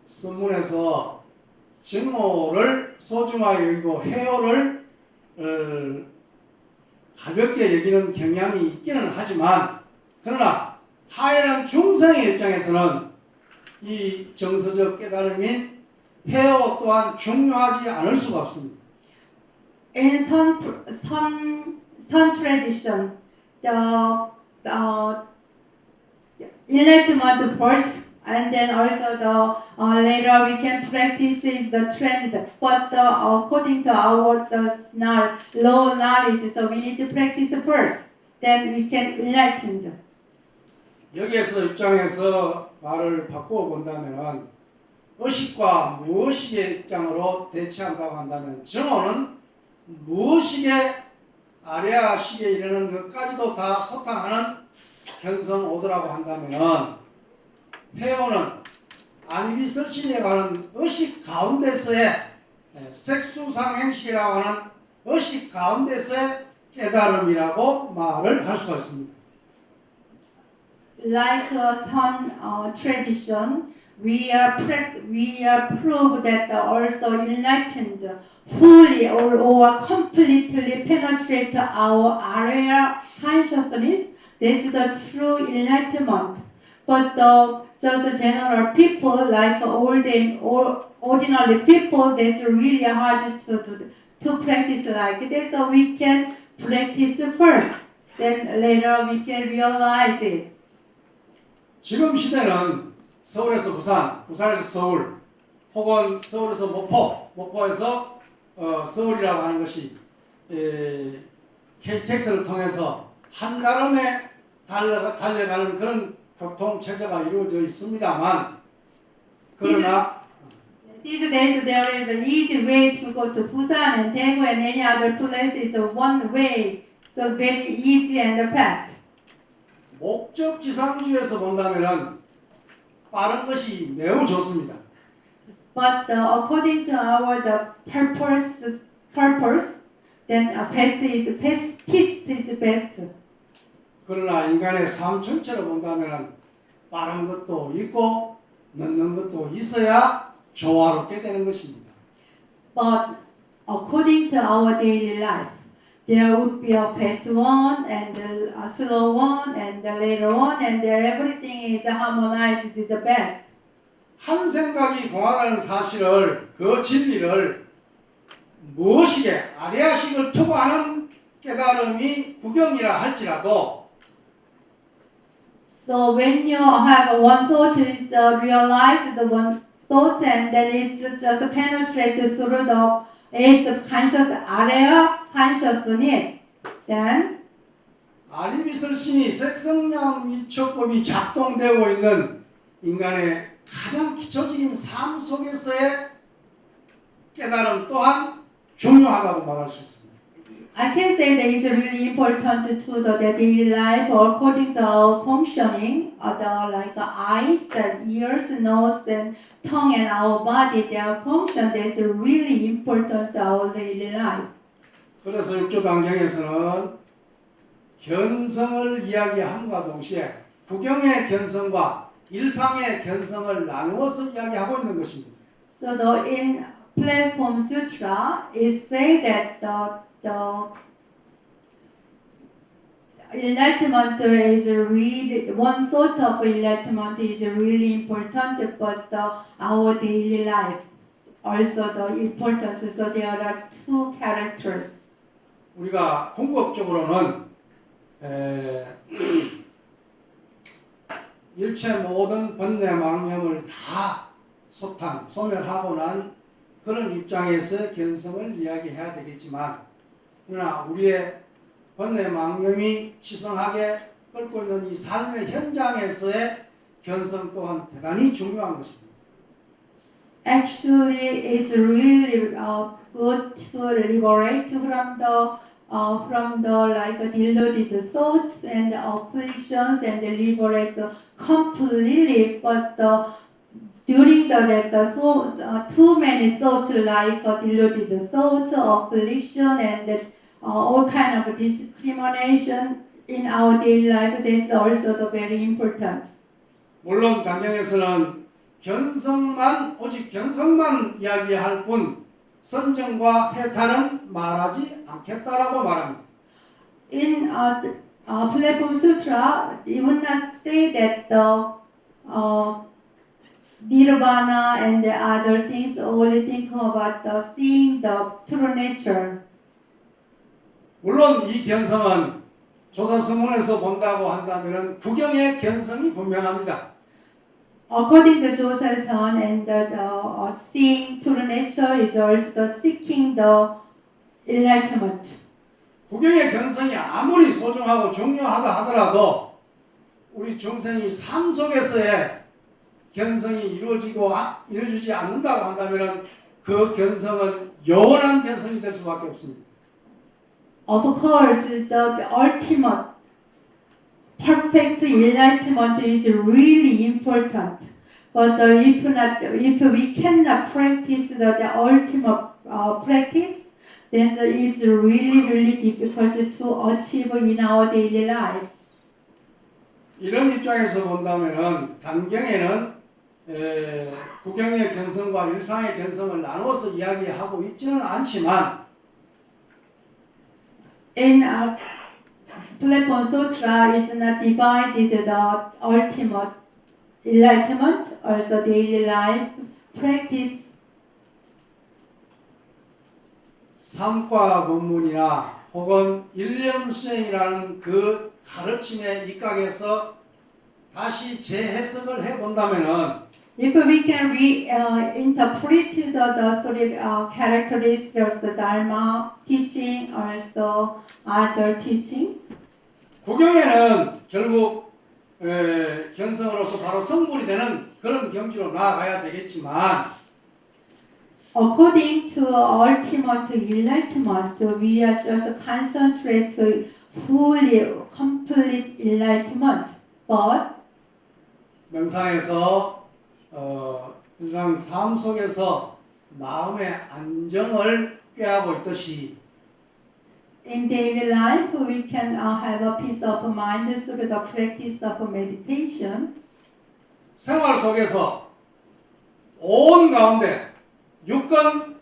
선문에서 증오를 소중하게 여기고 해오를 가볍게 여기는 경향이 있기는 하지만 그러나 하얀 중생의 입장에서는 이 정서적 깨달음인 해오 또한 중요하지 않을 수가 없습니다. In some tradition, the enlightenment first, and then also the later we can practice is the trend. But according to our low knowledge, so we need to practice first. Then we can enlighten. 여기에서 입장에서 말을 바꾸어 본다면은 의식과 무의식의 입장으로 대치한다고 한다면 정오는 무의식의 아래아식에 이르는 것까지도 다 소탕하는 견성 오더라고 한다면은 회오는 아니비설신에 관한 의식 가운데서의 색수상행식이라고 하는 의식 가운데서의 깨달음이라고 말을 할 수가 있습니다. Like some tradition, we are proved that also enlightened fully or completely penetrate our area consciousness. That's the true enlightenment. But just general people, like ordinary people, that's really hard to practice like this. So we can practice first, then later we can realize it. 지금 시대는 서울에서 부산, 부산에서 서울, 혹은 서울에서 목포, 목포에서 서울이라고 하는 것이 KTX를 통해서 한달음에 달려가는 그런 교통체제가 이루어져 있습니다만 그러나 These days there is an easy way to go to Busan and Daegu and any other places, one way, so very easy and fast. 목적지상주의에서 본다면은 빠른 것이 매우 좋습니다. But according to our purpose, then fast is best. 그러나 인간의 삶 전체로 본다면은 빠른 것도 있고 늦는 것도 있어야 조화롭게 되는 것입니다. But according to our daily life, there would be a fast one and a slow one and the later one, and everything is harmonized to the best. 한 생각이 공하다는 사실을 그 진리를 무의식에 아리아식을 투구하는 깨달음이 구경이라 할지라도 So when you have one thought, is realize the one thought, and then it's just penetrate through the eighth conscious area consciousness. Then 아리비설신이 색성량 미촉법이 작동되고 있는 인간의 가장 기초적인 삶 속에서의 깨달음 또한 중요하다고 말할 수 있습니다. I can say that it's really important to the daily life according to our functioning, like eyes and ears, nose and tongue and our body, their function that's really important to our daily life. 그래서 육조단경에서는 견성을 이야기함과 동시에 구경의 견성과 일상의 견성을 나누어서 이야기하고 있는 것입니다. So in Platform Sutra, it says that the enlightenment is really, one thought of enlightenment is really important, but our daily life also the important. So there are two characters. 우리가 궁극적으로는 일체 모든 번뇌 망념을 다 소멸하고 난 그런 입장에서 견성을 이야기해야 되겠지만 그러나 우리의 번뇌 망념이 치성하게 끌고 있는 이 삶의 현장에서의 견성 또한 대단히 중요한 것입니다. Actually, it's really good to liberate from the like deluded thoughts and afflictions and liberate completely. But during too many thoughts like deluded thoughts, affliction, and all kind of discrimination in our daily life, that's also very important. 물론 단경에서는 오직 견성만 이야기할 뿐 선정과 해탈은 말하지 않겠다라고 말합니다. In Platform Sutra, it would not say that the nirvana and the other things only think about seeing the true nature. 물론 이 견성은 조사서문에서 본다고 한다면 구경의 견성이 분명합니다. According to Joseon, and seeing true nature is also the seeking the enlightenment. 구경의 견성이 아무리 소중하고 중요하다 하더라도 우리 중생이 삶 속에서의 견성이 이루어지지 않는다고 한다면 그 견성은 영원한 견성이 될 수밖에 없습니다. Of course, the ultimate perfect enlightenment is really important. But if we cannot practice the ultimate practice, then it is really difficult to achieve in our daily lives. 이런 입장에서 본다면은 단경에는 구경의 견성과 일상의 견성을 나누어서 이야기하고 있지는 않지만 In Platform Sutra, it's not divided the ultimate enlightenment, also daily life practice. 삼과 법문이나 혹은 일념수행이라는 그 가르침의 입각에서 다시 재해석을 해본다면은 If we can reinterpret the three characteristics of the Dharma teaching, also other teachings, 구경에는 결국 견성으로서 바로 성불이 되는 그런 경지로 나아가야 되겠지만 according to ultimate enlightenment, we are just concentrate to fully complete enlightenment. But 명상에서 일상 삶 속에서 마음의 안정을 꾀하고 있듯이 in daily life, we can have a peace of mind through the practice of meditation. 생활 속에서 온 가운데 6경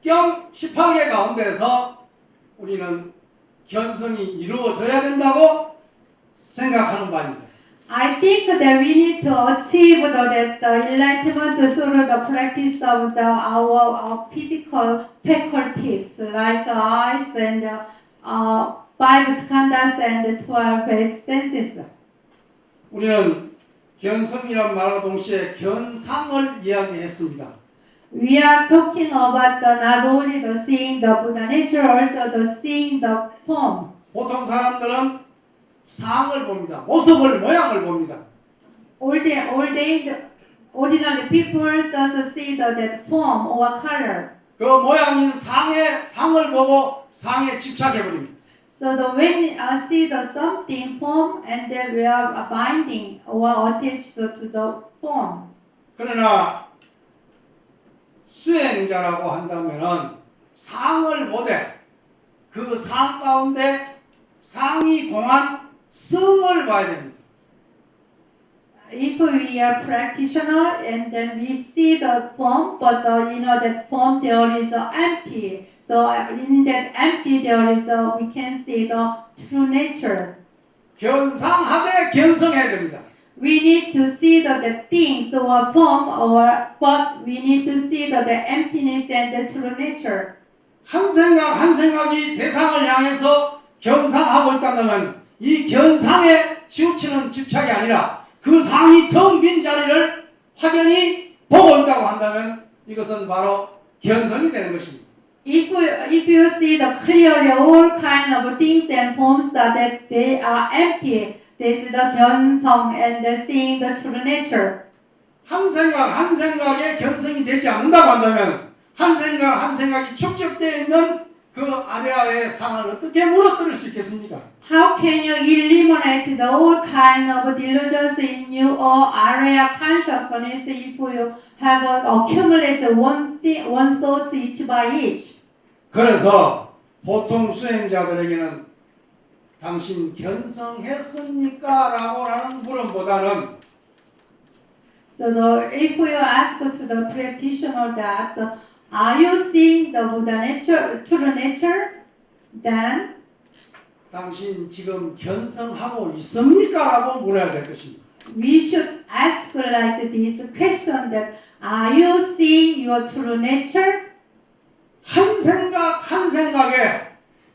18개 가운데에서 우리는 견성이 이루어져야 된다고 생각하는 바입니다. I think that we need to achieve the enlightenment through the practice of our physical faculties, like eyes and 5 skandhas and 12 base senses. 우리는 견성이란 말과 동시에 견상을 이야기했습니다. We are talking about not only the seeing the Buddha nature, also the seeing the form. 보통 사람들은 상을 봅니다. 모습을, 모양을 봅니다. Ordinary people just see that form or color. 그 모양인 상을 보고 상에 집착해버립니다. So when see the something form and then we are binding or attached to the form. 그러나 수행자라고 한다면은 상을 보되 그 상 가운데 상이 공한 성을 봐야 됩니다. If we are practitioner and then we see the form, but that form there is empty. So in that empty there is we can see the true nature. 견상하되 견성해야 됩니다. We need to see the things or form, but we need to see the emptiness and the true nature. 한 생각이 대상을 향해서 견상하고 있다면 이 견상에 치우치는 집착이 아니라 그 상이 텅 빈 자리를 확연히 보고 있다고 한다면 이것은 바로 견성이 되는 것입니다. If you see the clearly all kind of things and forms that they are empty, that's the 견성 and the seeing the true nature. 한 생각에 견성이 되지 않는다고 한다면 한 생각이 축적되어 있는 그 아래아의 상을 어떻게 무너뜨릴 수 있겠습니까? How can you eliminate the all kind of delusions in you or area consciousness if you have accumulated one thought each by each? 그래서 보통 수행자들에게는 당신 견성했습니까? 라는 물음보다는 So if you ask to the practitioner that are you seeing the Buddha nature, true nature? Then 당신 지금 견성하고 있습니까? 라고 물어야 될 것입니다. we should ask like this question that are you seeing your true nature? 한 생각에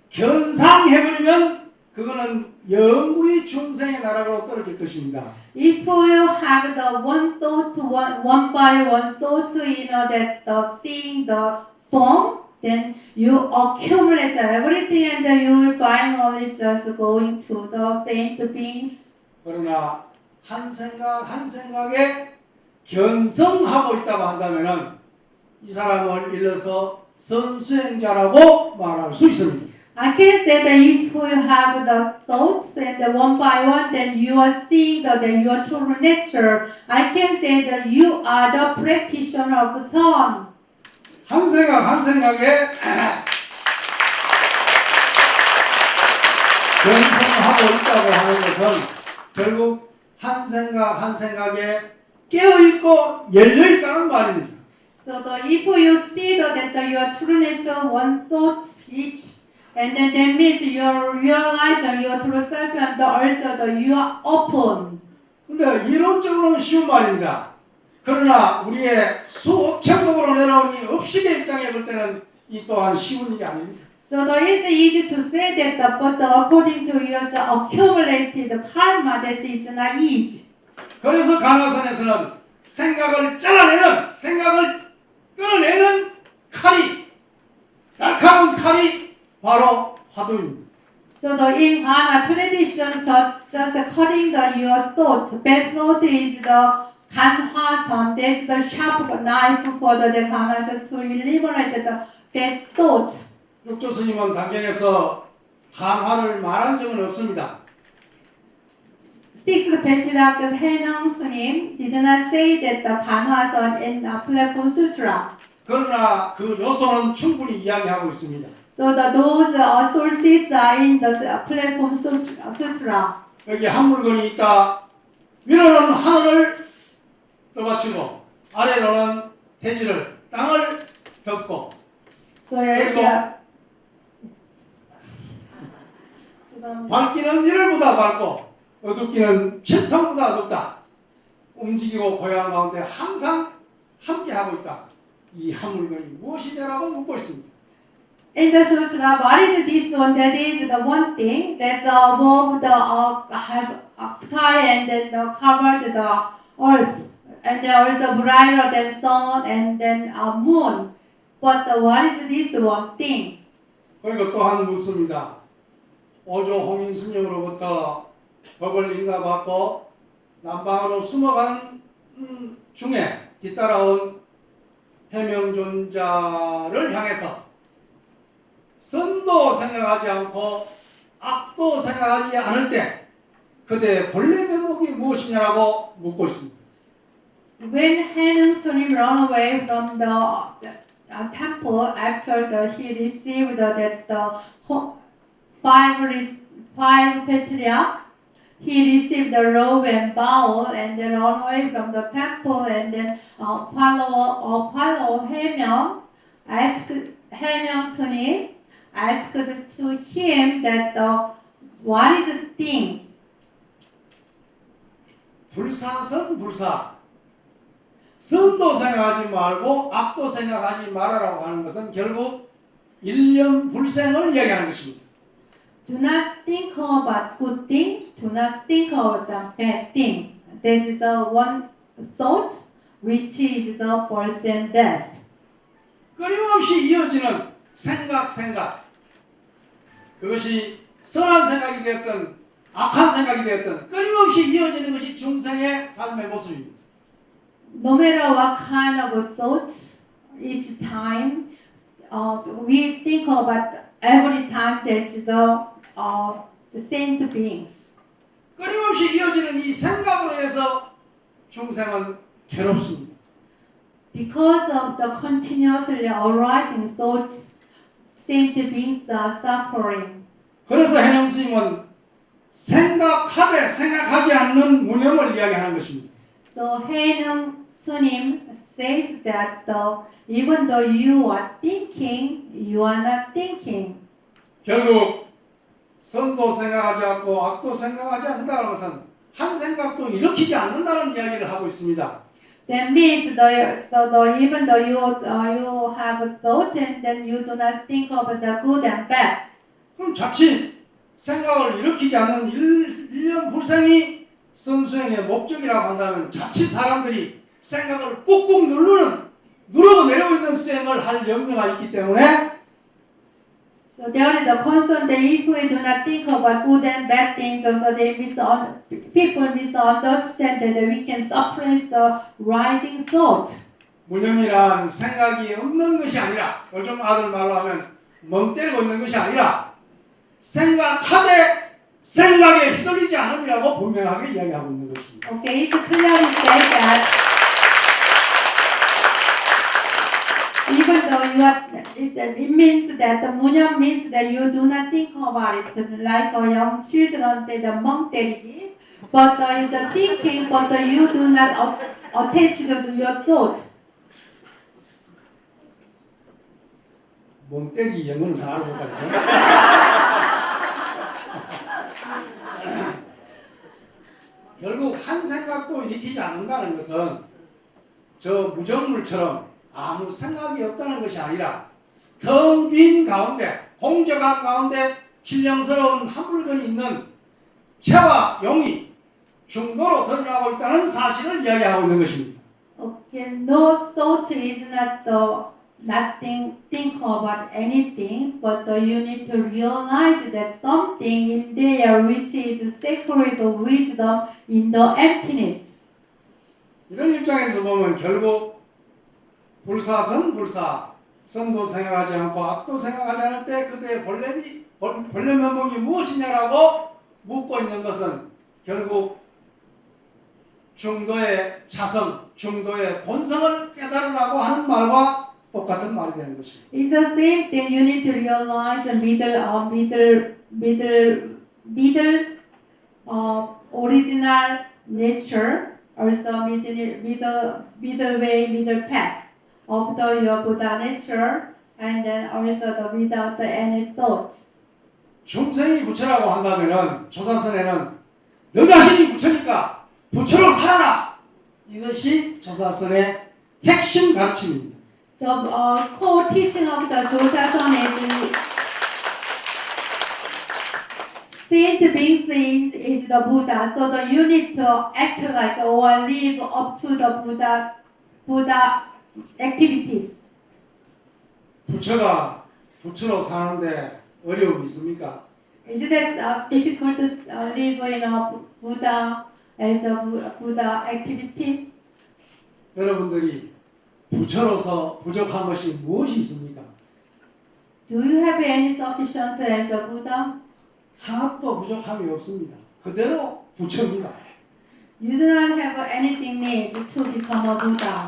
견상해버리면 그거는 영구히 중생의 나라로 떨어질 것입니다. If you have the one thought, one by one thought, that seeing the form, then you accumulate everything and you will finally just going to the saint beings. 그러나 한 생각에 견성하고 있다고 한다면은 이 사람을 일러서 선수행자라고 말할 수 있습니다. I can say that if you have the thoughts and one by one, then you are seeing your true nature. I can say that you are the practitioner of Son. 한 생각에 견성하고 있다고 하는 것은 결국 한 생각에 깨어있고 열려있다는 말입니다. So if you see that your true nature, one thought each, and then that means you realize your true self and also you are open. 근데 이론적으로는 쉬운 말입니다. 그러나 우리의 수천급으로 내려온 이 업식의 입장에 볼 때는 이 또한 쉬운 일이 아닙니다. So it's easy to say that, but according to your accumulated karma, that is not easy. 그래서 간화선에서는 생각을 잘라내는, 생각을 끊어내는 칼이, 날카로운 칼이 바로 화두입니다. So in Ghana tradition, just cutting your thought. Bad thought is the Ganhwasan. That's the sharp knife for the Ganhwasan to eliminate the bad thoughts. 육조 스님은 당경에서 간화를 말한 적은 없습니다. Sixth Patriarch Haenong Sunim did not say that the Ganhwasan in the Platform Sutra. 그러나 그 요소는 충분히 이야기하고 있습니다. So those sources are in the Platform Sutra. 여기 한 물건이 있다. 위로는 하늘을 떠받치고 아래로는 대지를 땅을 덮고 So 밝기는 이늘보다 밝고 어둡기는 칠탕보다 어둡다. 움직이고 고요한 가운데 항상 함께하고 있다. 이 한 물건이 무엇이냐라고 묻고 있습니다. in the sutra, what is this one? That is the one thing that's above the sky and then covered the earth, and then also brighter than sun and then moon. But what is this one thing? 그리고 또한 묻습니다. 오조 홍인 스님으로부터 법을 인가받고 남방으로 숨어간 중에 뒤따라온 해명존자를 향해서 선도 생각하지 않고 악도 생각하지 않을 때 그대의 본래 면목이 무엇이냐라고 묻고 있습니다. When Haenong Sunim ran away from the temple after he received five patriarchs, he received the robe and bowl and then ran away from the temple and then follow Haemyeong Sunim asked to him that what is the thing? 불사선불사 선도 생각하지 말고 악도 생각하지 말아라고 하는 것은 결국 일념불생을 이야기하는 것입니다. Do not think about good thing. Do not think about the bad thing. That is the one thought which is the birth and death. 끊임없이 이어지는 생각. 그것이 선한 생각이 되었든 악한 생각이 되었든 끊임없이 이어지는 것이 중생의 삶의 모습입니다. No matter what kind of thought, each time we think about every time that's the saint beings. 끊임없이 이어지는 이 생각으로 해서 중생은 괴롭습니다. Because of the continuously arising thoughts, saint beings are suffering. 그래서 해영 스님은 생각하지 않는 무념을 이야기하는 것입니다. So Haenong Sunim says that even though you are thinking, you are not thinking. 결국 선도 생각하지 않고 악도 생각하지 않는다는 것은 한 생각도 일으키지 않는다는 이야기를 하고 있습니다. That means even though you have a thought and then you do not think of the good and bad. 그럼 자칫 생각을 일으키지 않는 일념불생이 선수행의 목적이라고 한다면 자칫 사람들이 생각을 꾹꾹 누르고 내려오고 있는 수행을 할 염려가 있기 때문에 So there is the concern that if we do not think about good and bad things, also people misunderstand that we can suppress the rising thought. 무념이란 생각이 없는 것이 아니라 요즘 아들 말로 하면 멍 때리고 있는 것이 아니라 생각하되 생각에 휘둘리지 않음이라고 분명하게 이야기하고 있는 것입니다. Okay, it's clearly said that even though you are, it means that the munyam means that you do not think about it, like young children say the 멍 때리기, but it's a thinking, but you do not attach to your thought. 멍 때리기 영어는 다 알아보다죠. 결국 한 생각도 일으키지 않는다는 것은 저 무정물처럼 아무 생각이 없다는 것이 아니라 텅 빈 가운데 공저각 가운데 신령스러운 한 물건이 있는 채와 용이 중도로 드러나고 있다는 사실을 이야기하고 있는 것입니다. Okay, no thought is not nothing, think about anything, but you need to realize that something in there which is sacred wisdom in the emptiness. 이런 입장에서 보면 결국 불사선 불사, 선도 생각하지 않고 악도 생각하지 않을 때 그대의 본래 면목이 무엇이냐라고 묻고 있는 것은 결국 중도의 자성, 중도의 본성을 깨달으라고 하는 말과 똑같은 말이 되는 것입니다. It's the same thing. You need to realize the original nature, also middle way, middle path of your Buddha nature, and then also without any thought. 중생이 부처라고 한다면은 조사선에는 너 자신이 부처니까 부처로 살아라. 이것이 조사선의 핵심 가르침입니다. The core teaching of the Josasan is saint being saint is the Buddha. So you need to act like or live up to the Buddha activities. 부처가 부처로 사는데 어려움이 있습니까? Is it difficult to live in a Buddha as a Buddha activity? 여러분들이 부처로서 부족한 것이 무엇이 있습니까? Do you have any sufficient as a Buddha? 하나도 부족함이 없습니다. 그대로 부처입니다. You do not have anything need to become a Buddha.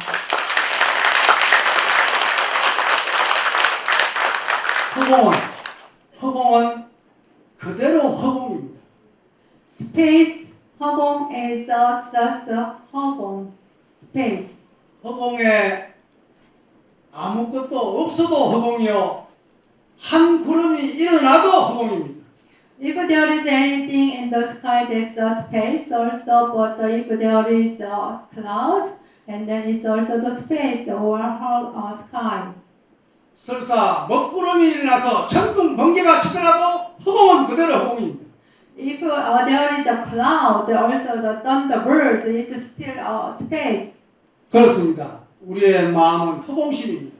허공은 그대로 허공입니다. Space, 허공 is just 허공, space. 허공에 아무것도 없어도 허공이요. 한 구름이 일어나도 허공입니다. If there is anything in the sky, that's a space also, but if there is a cloud, and then it's also the space or sky. 설사 먹구름이 일어나서 천둥 번개가 치더라도 허공은 그대로 허공입니다. If there is a cloud, also the thunderbird, it's still a space. 그렇습니다. 우리의 마음은 허공심입니다.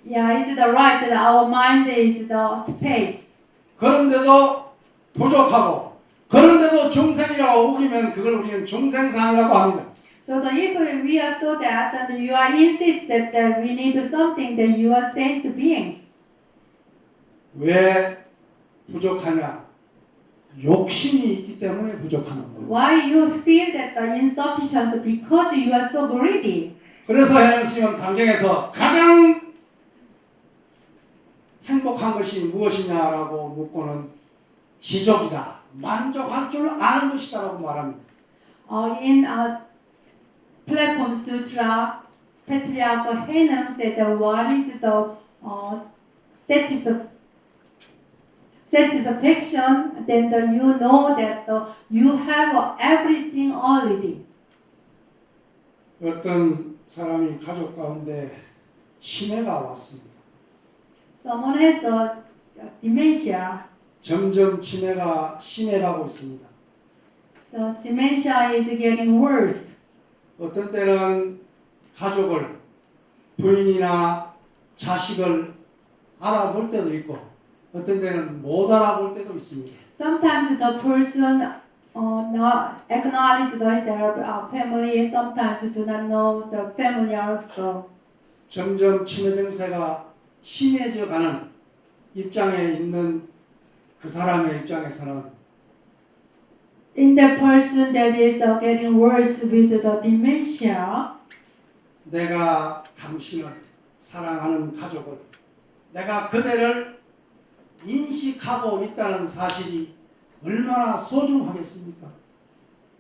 Yeah, it's the right that our mind is the space. 그런데도 부족하고 그런데도 중생이라고 우기면 그걸 우리는 중생상이라고 합니다. So if we are so that and you are insisted that we need something, that you are saint beings. 왜 부족하냐? 욕심이 있기 때문에 부족한 거예요. Why you feel that the insufficiency? Because you are so greedy. 그래서 해능 스님은 강경에서 가장 행복한 것이 무엇이냐라고 묻고는 지족이다. 만족할 줄 아는 것이다라고 말합니다. In Platform Sutra, Patriarch Haenang said that what is the satisfaction, then you know that you have everything already. 어떤 사람이 가족 가운데 치매가 왔습니다. Someone has dementia. 점점 치매가 심해가고 있습니다. The dementia is getting worse. 어떤 때는 가족을 부인이나 자식을 알아볼 때도 있고 어떤 데는 못 알아볼 때도 있습니다. Sometimes the person not acknowledge their family. Sometimes do not know the family also. 점점 치매 증세가 심해져 가는 입장에 있는 그 사람의 입장에서는 In the person that is getting worse with the dementia, 내가 당신을 사랑하는 가족을 내가 그대를 인식하고 있다는 사실이 얼마나 소중하겠습니까?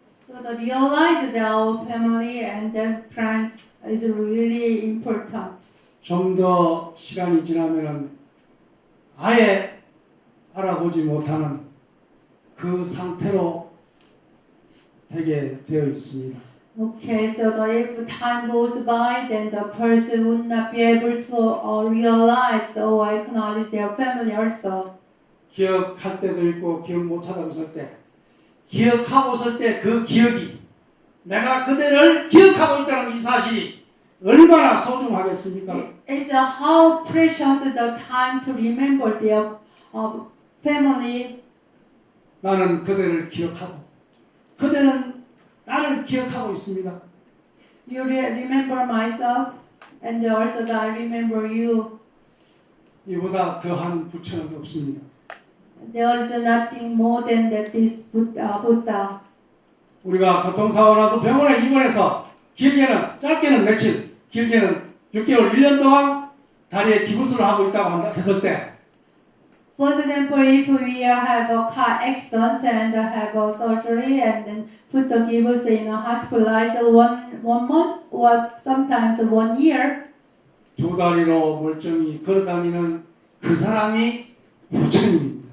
so to realize that our family and then friends is really important. 좀 더 시간이 지나면은 아예 알아보지 못하는 그 상태로 되게 되어 있습니다. Okay, so if time goes by, then the person would not be able to realize or acknowledge their family also. 기억할 때도 있고 기억 못하다고 설 때, 기억하고 설 때 그 기억이 내가 그대를 기억하고 있다는 이 사실이 얼마나 소중하겠습니까? It's how precious the time to remember their family. 나는 그대를 기억하고 그대는 나를 기억하고 있습니다. You remember myself, and also that I remember you. 이보다 더한 부처는 없습니다. There is nothing more than that this Buddha. 우리가 교통사고 나서 병원에 입원해서 길게는 짧게는 며칠, 길게는 6개월, 1년 동안 다리에 기부스를 하고 있다고 한다 했을 때 For example, if we have a car accident and have a surgery and then put the givers in a hospitalized one month or sometimes 1 year, 두 다리로 멀쩡히 걸어다니는 그 사람이 부처님입니다.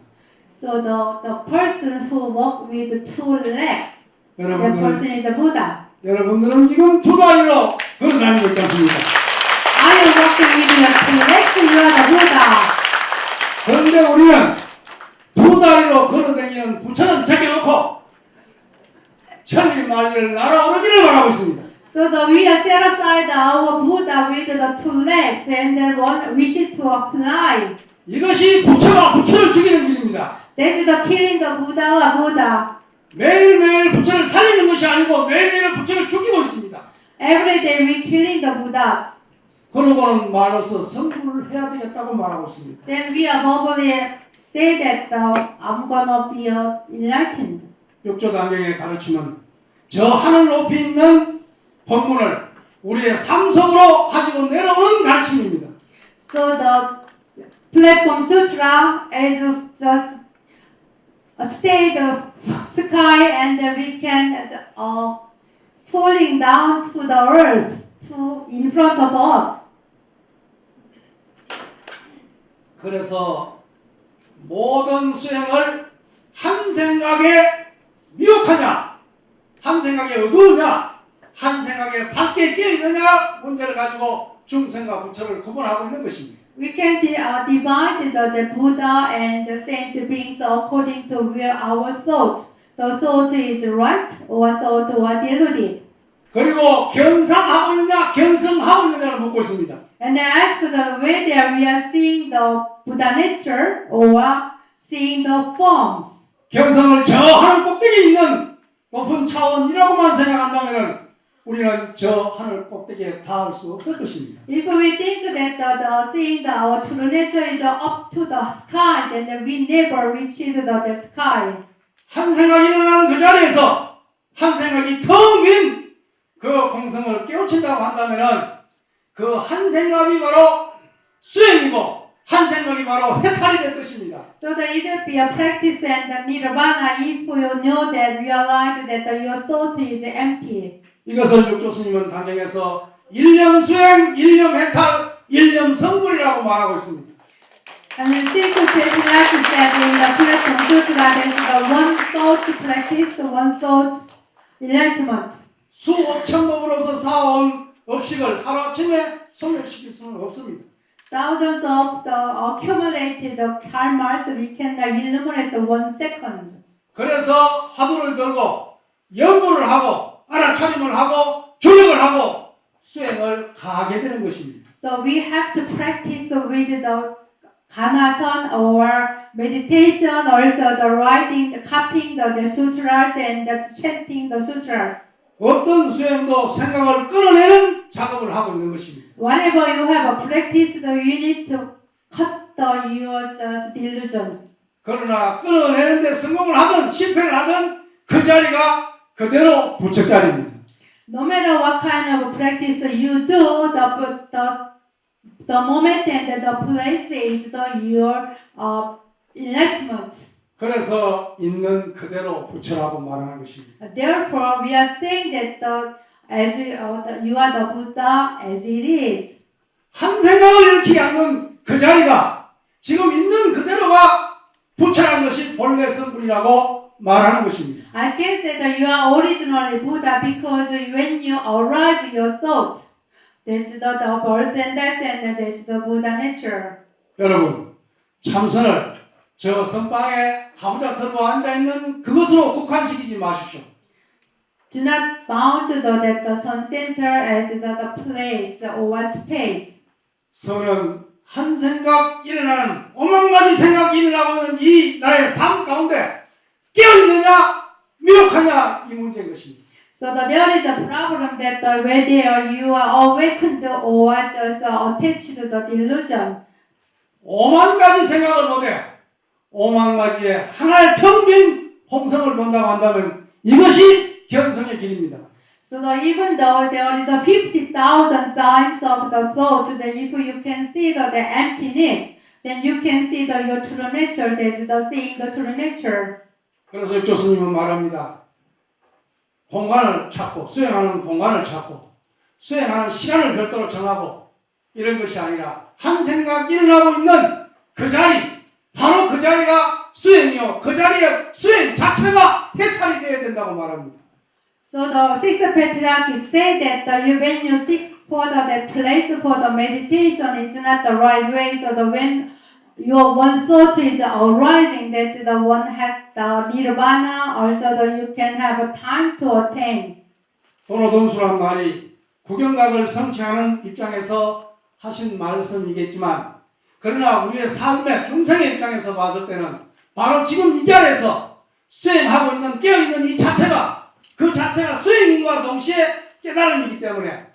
so the person who walk with 2 legs, that person is a Buddha. 여러분들은 지금 두 다리로 걸어다니고 있지 않습니까? Are you walking with your 2 legs? You are the Buddha. 그런데 우리는 두 다리로 걸어다니는 부처는 제껴놓고 천리만리를 날아오르기를 바라고 있습니다. So we are set aside our Buddha with the 2 legs and then one wish to fly. 이것이 부처가 부처를 죽이는 길입니다. That's the killing the Buddha or Buddha. 매일매일 부처를 살리는 것이 아니고 매일매일 부처를 죽이고 있습니다. Every day we killing the Buddhas. 그러고는 말로서 성불을 해야 되겠다고 말하고 있습니다. Then we are verbally say that I'm gonna be enlightened. 육조단경의 가르침은 저 하늘 높이 있는 법문을 우리의 삶 속으로 가지고 내려오는 가르침입니다. So the Platform Sutra is just stay the sky and then we can falling down to the earth to in front of us. 그래서 모든 수행을 한 생각에 미혹하냐, 한 생각에 어두우냐, 한 생각에 밝게 깨어있느냐 문제를 가지고 중생과 부처를 구분하고 있는 것입니다. We can divide the Buddha and the saint beings according to where our thought. The thought is right or thought or deluded. 그리고 견상하고 있느냐, 견성하고 있느냐를 묻고 있습니다. And I ask whether we are seeing the Buddha nature or seeing the forms. 견성을 저 하늘 꼭대기에 있는 높은 차원이라고만 생각한다면 우리는 저 하늘 꼭대기에 닿을 수 없을 것입니다. If we think that seeing our true nature is up to the sky, then we never reach the sky. 한 생각이 일어나는 그 자리에서 한 생각이 텅 빈 그 공성을 깨우친다고 한다면은 그 한 생각이 바로 수행이고 한 생각이 바로 해탈이 될 것입니다. So that it will be a practice and a nirvana if you know that, realize that your thought is empty. 이것을 육조 스님은 단경에서 일념 수행, 일념 해탈, 일념 성불이라고 말하고 있습니다. And the simple practice that in the Platform Sutra there is the one thought practice, one thought enlightenment. 수억천 법으로서 쌓아온 업식을 하루아침에 소멸시킬 수는 없습니다. Thousands of the accumulated karmas we can eliminate 1 second. 그래서 화두를 들고 연구를 하고 알아차림을 하고 조력을 하고 수행을 가하게 되는 것입니다. So we have to practice with the Ganasan or meditation, also the writing, the copying the sutras and the chanting the sutras. 어떤 수행도 생각을 끊어내는 작업을 하고 있는 것입니다. Whatever you have practiced, you need to cut your delusions. 그러나 끊어내는데 성공을 하든 실패를 하든 그 자리가 그대로 부처 자리입니다. No matter what kind of practice you do, the moment and the place is your enlightenment. 그래서 있는 그대로 부처라고 말하는 것입니다. Therefore, we are saying that you are the Buddha as it is. 한 생각을 일으키지 않는 그 자리가 지금 있는 그대로가 부처라는 것이 본래 성불이라고 말하는 것입니다. I can say that you are originally Buddha because when you arise your thought, that's the birth and death and that's the Buddha nature. 여러분, 참선을 저 선방에 가부좌 들고 앉아있는 그것으로 국한시키지 마십시오. Do not bound to the sun center as the place or space. 선은 한 생각 일어나는 오만 가지 생각이 일어나고 있는 이 나의 삶 가운데 깨어있느냐 미혹하냐 이 문제인 것입니다. So there is a problem that whether you are awakened or just attached to the delusion. 오만 가지 생각을 못해 오만 가지의 하나의 텅 빈 홍성을 본다고 한다면 이것이 견성의 길입니다. So that even though there is a 50,000 times of the thought, that if you can see the emptiness, then you can see your true nature, that's the seeing the true nature. 그래서 교수님은 말합니다. 공간을 찾고 수행하는 공간을 찾고 수행하는 시간을 별도로 정하고 이런 것이 아니라 한 생각 일어나고 있는 그 자리 바로 그 자리가 수행이요 그 자리에 수행 자체가 해탈이 되어야 된다고 말합니다. So the sixth patriarch said that when you seek for the place for the meditation, it's not the right way. So when your one thought is arising, that the one has the nirvana, also you can have time to attain. 도노돈수란 말이 구경각을 성취하는 입장에서 하신 말씀이겠지만 그러나 우리의 삶의 중생의 입장에서 봤을 때는 바로 지금 이 자리에서 수행하고 있는 깨어있는 이 자체가 그 자체가 수행인과 동시에 깨달음이기 때문에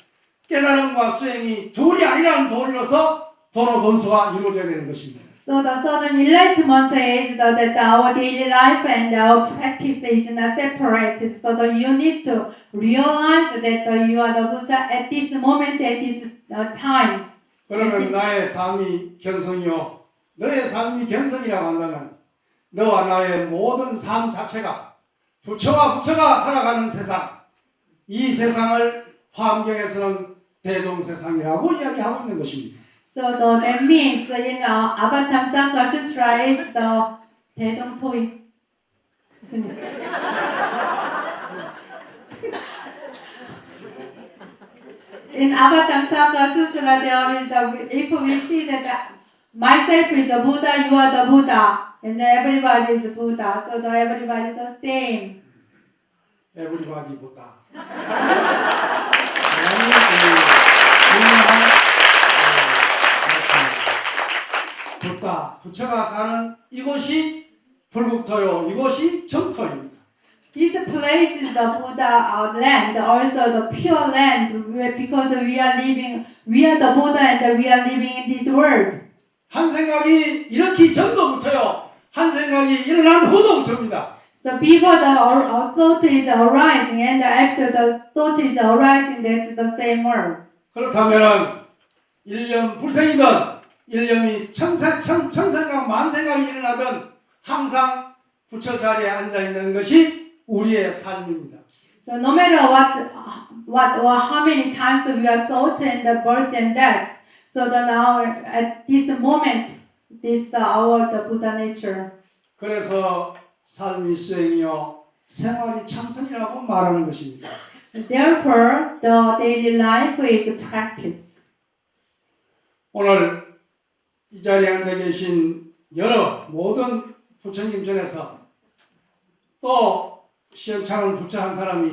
깨달음과 수행이 둘이 아니라는 도리로서 도노돈수가 이루어져야 되는 것입니다. So the southern enlightenment is that our daily life and our practice is not separated. So that you need to realize that you are the Buddha at this moment, at this time. 그러면 나의 삶이 견성이요 너의 삶이 견성이라고 한다면 너와 나의 모든 삶 자체가 부처가 살아가는 세상 이 세상을 화엄경에서는 대동세상이라고 이야기하고 있는 것입니다. So that means in Avatamsaka Sutra is the 대동소이. In Avatamsaka Sutra there is if we see that myself is a Buddha, you are the Buddha, and everybody is Buddha, so everybody is the same. 에브리바디보다 부다 부처가 사는 이곳이 불국토요 이곳이 정토입니다. This place is the Buddha land, also the pure land, because we are the Buddha and we are living in this world. 한 생각이 일으키 전도 부처요 한 생각이 일어난 후도 부처입니다. So before the thought is arising and after the thought is arising, that's the same world. 그렇다면은 일념 불생이든 일념이 천생각 만생각이 일어나든 항상 부처 자리에 앉아 있는 것이 우리의 삶입니다. So no matter what or how many times we are thought in the birth and death, so that now at this moment, this is the Buddha nature. 그래서 삶이 수행이요 생활이 참선이라고 말하는 것입니다. Therefore, the daily life is practice. 오늘 이 자리에 앉아 계신 여러 모든 부처님 전에서 또 시원찮은 부처 한 사람이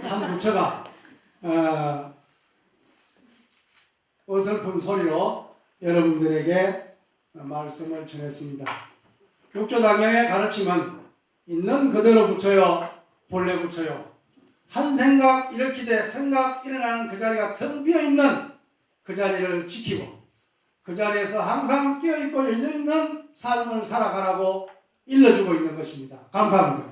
한 부처가 어설픈 소리로 여러분들에게 말씀을 전했습니다. 육조당경의 가르침은 있는 그대로 붙여요, 본래 붙여요. 한 생각 일으키되 생각 일어나는 그 자리가 텅 비어있는 그 자리를 지키고 그 자리에서 항상 깨어있고 열려있는 삶을 살아가라고 일러주고 있는 것입니다. 감사합니다.